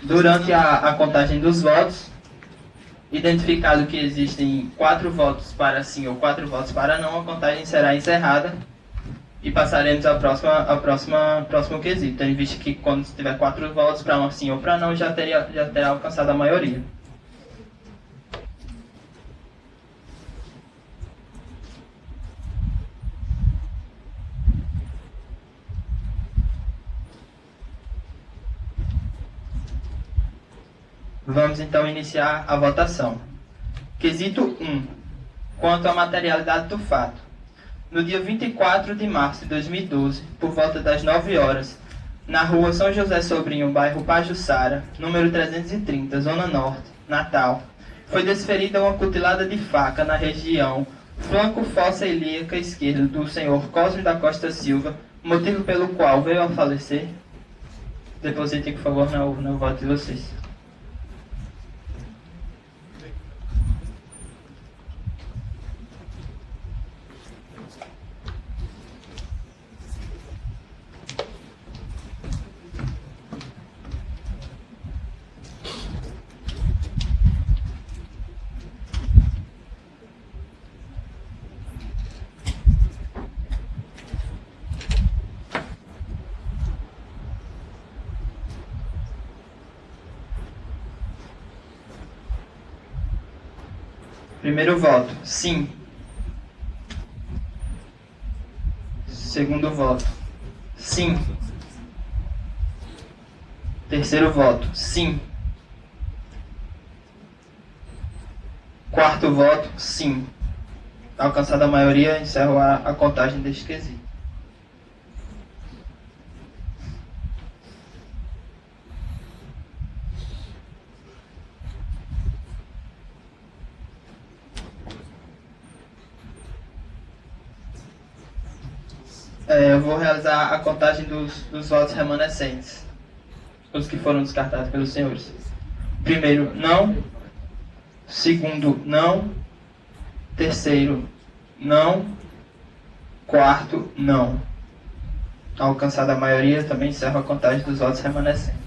Durante a contagem dos votos, identificado que existem 4 votos para sim ou 4 votos para não, a contagem será encerrada e passaremos ao próximo quesito, tendo visto que quando tiver 4 votos para um sim ou para não, já terá alcançado a maioria. Vamos então iniciar a votação. Quesito 1. Quanto à materialidade do fato. No dia 24 de março de 2012, por volta das 9 horas, na rua São José Sobrinho, bairro Pajuçara, número 330, Zona Norte, Natal, foi desferida uma cutilada de faca na região flanco fossa ilíaca esquerda do senhor Cosme da Costa Silva, motivo pelo qual veio a falecer. Depositem, por favor, na urna o voto de vocês. Primeiro voto, sim. Segundo voto, sim. Terceiro voto, sim. Quarto voto, sim. Alcançada a maioria, encerro a contagem deste quesito. Eu vou realizar a contagem dos votos remanescentes, os que foram descartados pelos senhores. Primeiro, não. Segundo, não. Terceiro, não. Quarto, não. Alcançada a maioria, também encerro a contagem dos votos remanescentes.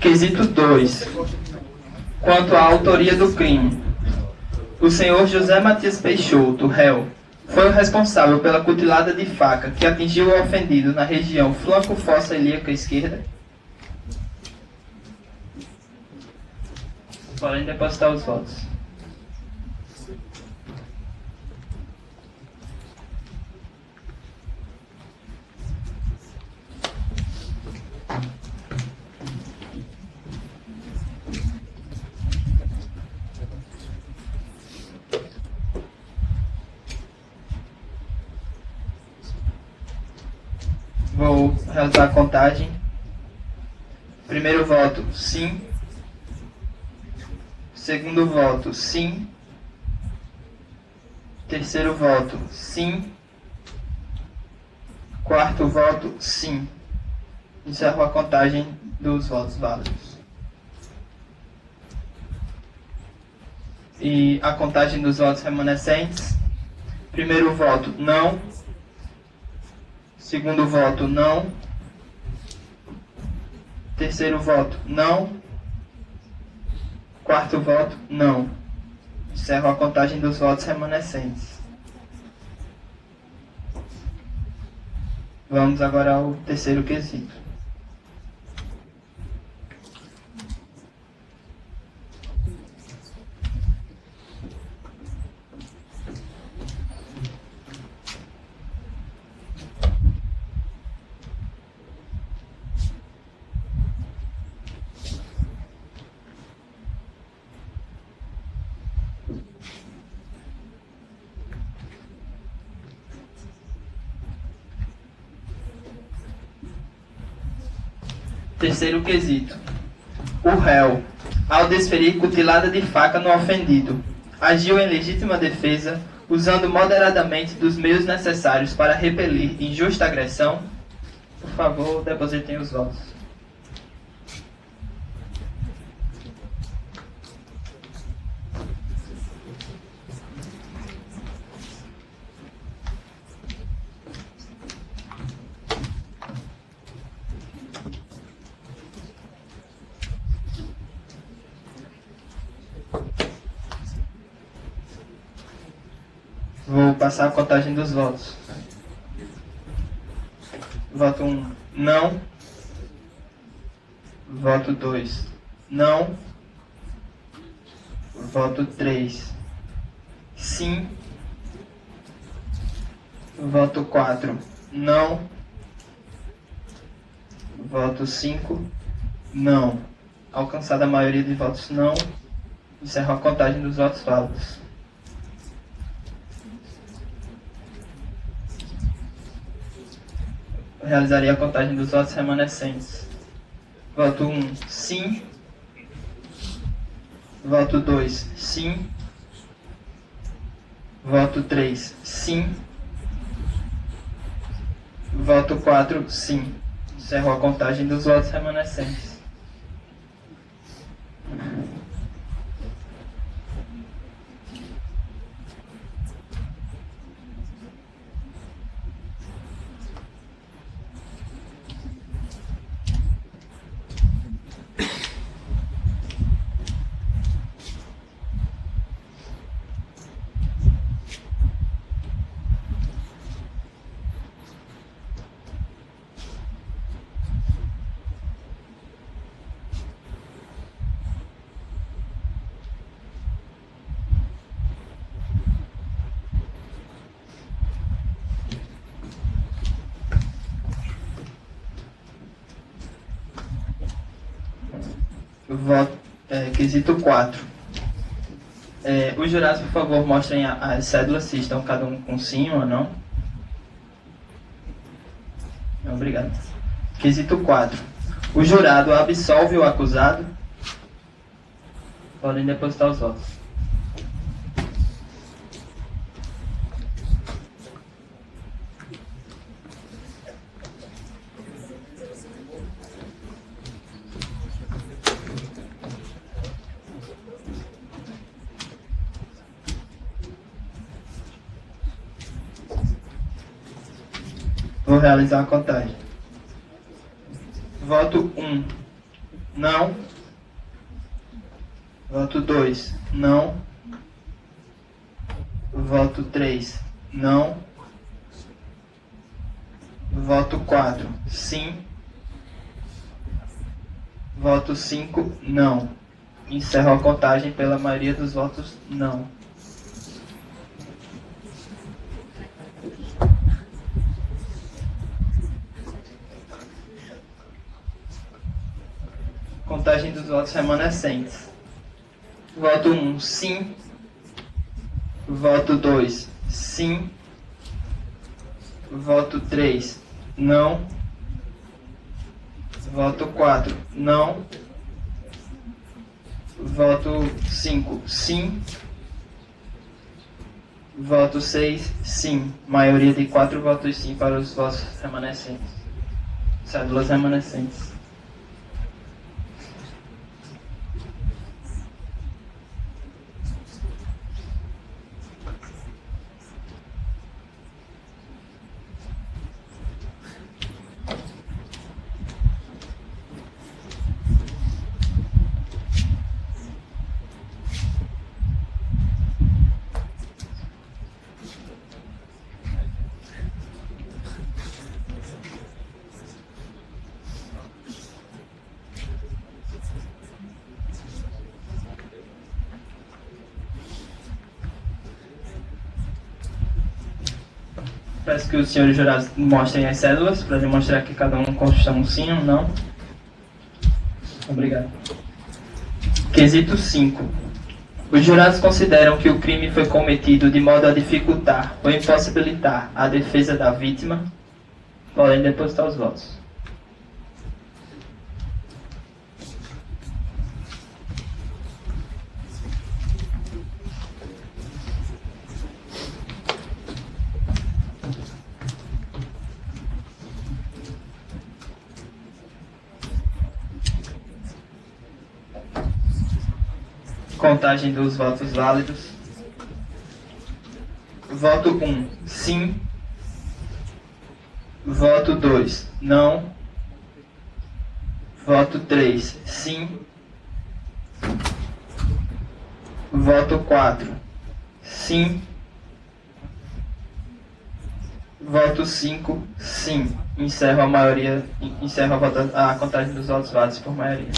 Quesito 2. Quanto à autoria do crime. O senhor José Matias Peixoto, réu, foi o responsável pela cutilada de faca que atingiu o ofendido na região flanco fossa ilíaca esquerda. Podem depositar os votos. Vou realizar a contagem. Primeiro voto, sim. Segundo voto, sim. Terceiro voto, sim. Quarto voto, sim. Encerro a contagem dos votos válidos. E a contagem dos votos remanescentes. Primeiro voto, não. Segundo voto, não. Terceiro voto, não. Quarto voto, não. Encerro a contagem dos votos remanescentes. Vamos agora ao terceiro quesito. Terceiro quesito. O réu, ao desferir cutilada de faca no ofendido, agiu em legítima defesa, usando moderadamente dos meios necessários para repelir injusta agressão. Por favor, depositem os votos. Vou passar a contagem dos votos. Voto 1, não. Voto 2, não. Voto 3, sim. Voto 4, não. Voto 5, não. Alcançada a maioria de votos não, encerro a contagem dos votos válidos. Realizaria a contagem dos votos remanescentes. Voto 1, sim. Voto 2, sim. Voto 3, sim. Voto 4, sim. Encerro a contagem dos votos remanescentes. Voto, quesito 4. Os jurados, por favor, mostrem as cédulas, se estão cada um com sim ou não. Obrigado. Quesito 4. O jurado absolve o acusado. Podem depositar os votos. Vou realizar a contagem. Voto 1, não. Voto 2, não. Voto 3, não. Voto 4, sim. Voto 5, não. Encerro a contagem pela maioria dos votos não. Contagem dos votos remanescentes. Voto 1, sim. Voto 2, sim. Voto 3, não. Voto 4, não. Voto 5, sim. Voto 6, sim. Maioria de 4 votos sim para os votos remanescentes. Cédulas remanescentes. Peço que os senhores jurados mostrem as cédulas para demonstrar que cada um consta um sim ou não. Obrigado. Quesito 5. Os jurados consideram que o crime foi cometido de modo a dificultar ou impossibilitar a defesa da vítima. Podem depositar os votos. Contagem dos votos válidos. Voto 1, sim. Voto 2, não. Voto 3, sim. Voto 4, sim. Voto 5, sim. Encerro a contagem dos votos válidos por maioria.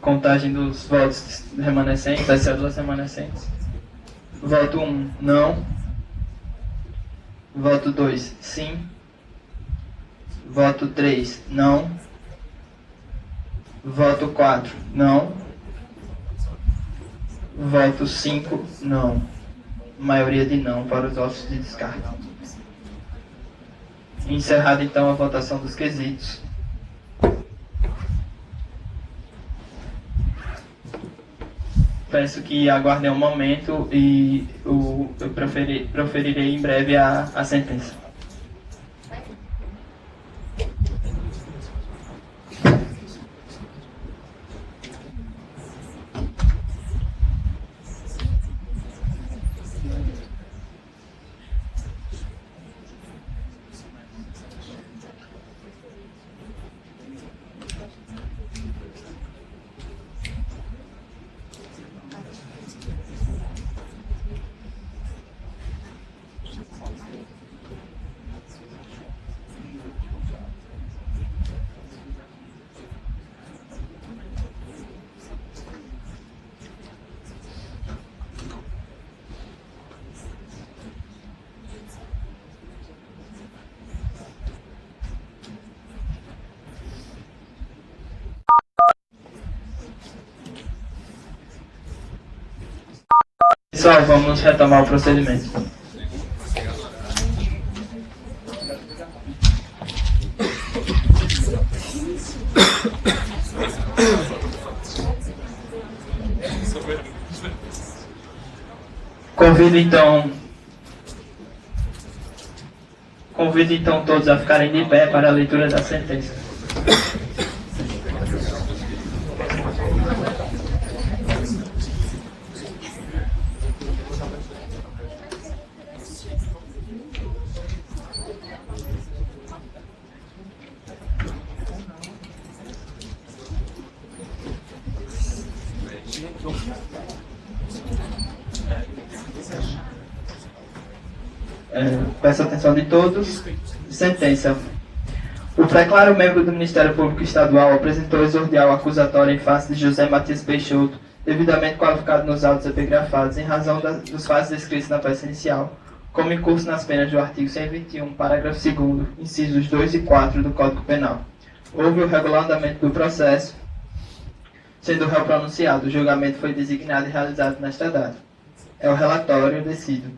Contagem dos votos remanescentes, das cédulas remanescentes. Voto 1, não. Voto 2, sim. Voto 3, não. Voto 4, não. Voto 5, não. Maioria de não para os votos de descarte. Encerrada então a votação dos quesitos. Peço que aguardem um momento e eu proferirei em breve a sentença. Pessoal, vamos retomar o procedimento. Convido então todos a ficarem de pé para a leitura da sentença. Peço a atenção de todos. Sentença. O preclaro membro do Ministério Público Estadual apresentou exordial acusatório em face de José Matias Peixoto, devidamente qualificado nos autos epigrafados, em razão dos fatos descritos na peça inicial, como incurso nas penas do artigo 121, parágrafo 2º, incisos 2 e 4 do Código Penal. Houve o regular andamento do processo, Sendo o réu pronunciado, o julgamento foi designado e realizado nesta data. É o relatório decido.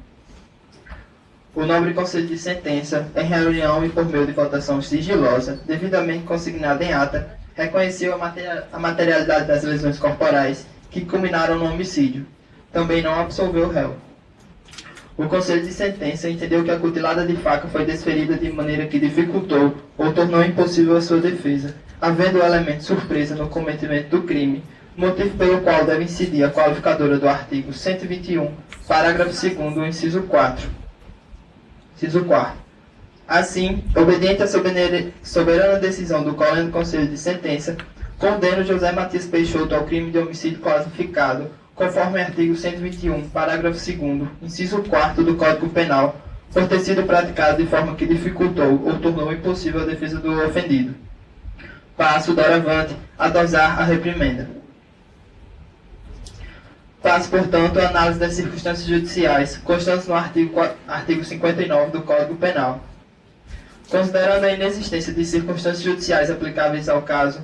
O nobre conselho de sentença, em reunião e por meio de votação sigilosa, devidamente consignada em ata, reconheceu a materialidade das lesões corporais que culminaram no homicídio. Também não absolveu o réu. O conselho de sentença entendeu que a cutilada de faca foi desferida de maneira que dificultou ou tornou impossível a sua defesa, havendo o elemento surpresa no cometimento do crime, motivo pelo qual deve incidir a qualificadora do artigo 121, parágrafo 2º, inciso 4. Assim, obediente à soberana decisão do Colégio do Conselho de Sentença, condeno José Matias Peixoto ao crime de homicídio qualificado, conforme artigo 121, parágrafo 2º, inciso 4 do Código Penal, por ter sido praticado de forma que dificultou ou tornou impossível a defesa do ofendido. Passo, doravante, a dosar a reprimenda. Passo, portanto, a análise das circunstâncias judiciais, constantes no artigo 59 do Código Penal. Considerando a inexistência de circunstâncias judiciais aplicáveis ao caso,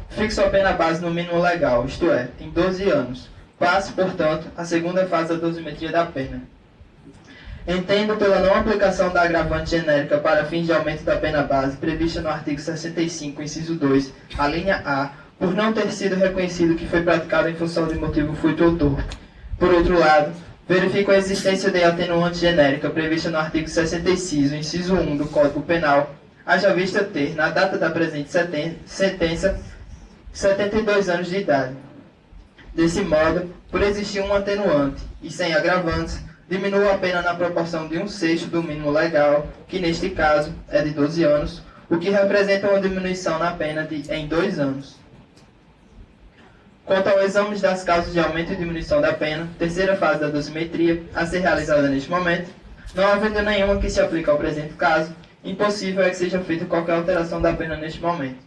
fixo a pena base no mínimo legal, isto é, em 12 anos. Passo, portanto, a segunda fase da dosimetria da pena. Entendo pela não aplicação da agravante genérica para fins de aumento da pena base prevista no artigo 65, inciso 2, a linha A, por não ter sido reconhecido que foi praticado em função de motivo fútil ou torpe. Por outro lado, verifico a existência de atenuante genérica prevista no artigo 66, inciso 1 do Código Penal, haja vista ter, na data da presente sentença, 72 anos de idade. Desse modo, por existir um atenuante e sem agravantes, diminua a pena na proporção de 1/6 do mínimo legal, que neste caso é de 12 anos, o que representa uma diminuição na pena em 2 anos. Quanto ao exame das causas de aumento e diminuição da pena, terceira fase da dosimetria, a ser realizada neste momento, não havendo nenhuma que se aplique ao presente caso, impossível é que seja feita qualquer alteração da pena neste momento.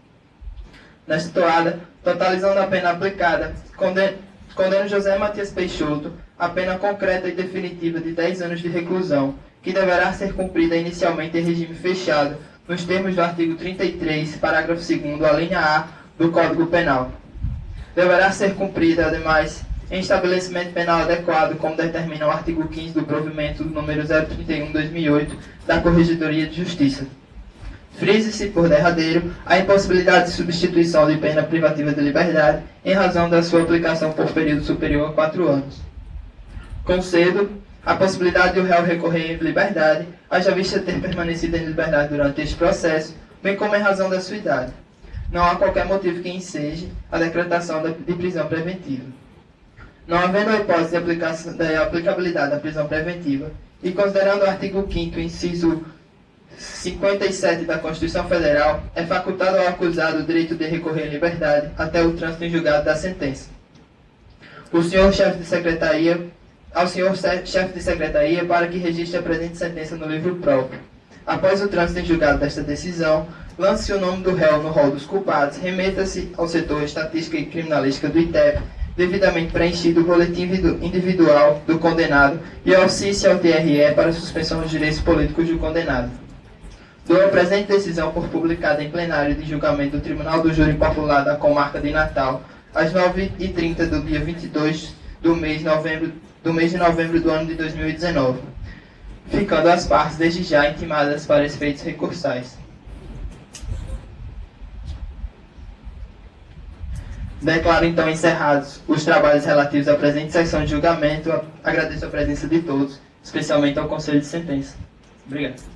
Nesta toada, totalizando a pena aplicada, condeno José Matias Peixoto a pena concreta e definitiva de 10 anos de reclusão, que deverá ser cumprida inicialmente em regime fechado, nos termos do artigo 33, parágrafo 2º, a linha A do Código Penal. Deverá ser cumprida, ademais, em estabelecimento penal adequado, como determina o artigo 15 do provimento número 031/2008 da Corregedoria de Justiça. Frise-se, por derradeiro, a impossibilidade de substituição de pena privativa de liberdade em razão da sua aplicação por período superior a 4 anos. Concedo a possibilidade de o réu recorrer em liberdade, haja vista ter permanecido em liberdade durante este processo, bem como em razão da sua idade. Não há qualquer motivo que enseje a decretação de prisão preventiva. Não havendo a hipótese de aplicabilidade da prisão preventiva, e considerando o artigo 5º, inciso 57 da Constituição Federal, é facultado ao acusado o direito de recorrer em liberdade até o trânsito em julgado da sentença. Ao senhor chefe de secretaria para que registre a presente sentença no livro próprio. Após o trânsito em julgado desta decisão, lance-se o nome do réu no rol dos culpados, remeta-se ao setor Estatística e Criminalística do ITEP, devidamente preenchido o boletim individual do condenado e auxilie-se ao TRE para a suspensão dos direitos políticos do condenado. Dou a presente decisão por publicada em plenário de julgamento do Tribunal do Júri Popular da Comarca de Natal, às 9h30 do dia 22 do mês de novembro do ano de 2019, ficando as partes desde já intimadas para efeitos recursais. Declaro então encerrados os trabalhos relativos à presente sessão de julgamento. Agradeço a presença de todos, especialmente ao Conselho de Sentença. Obrigado.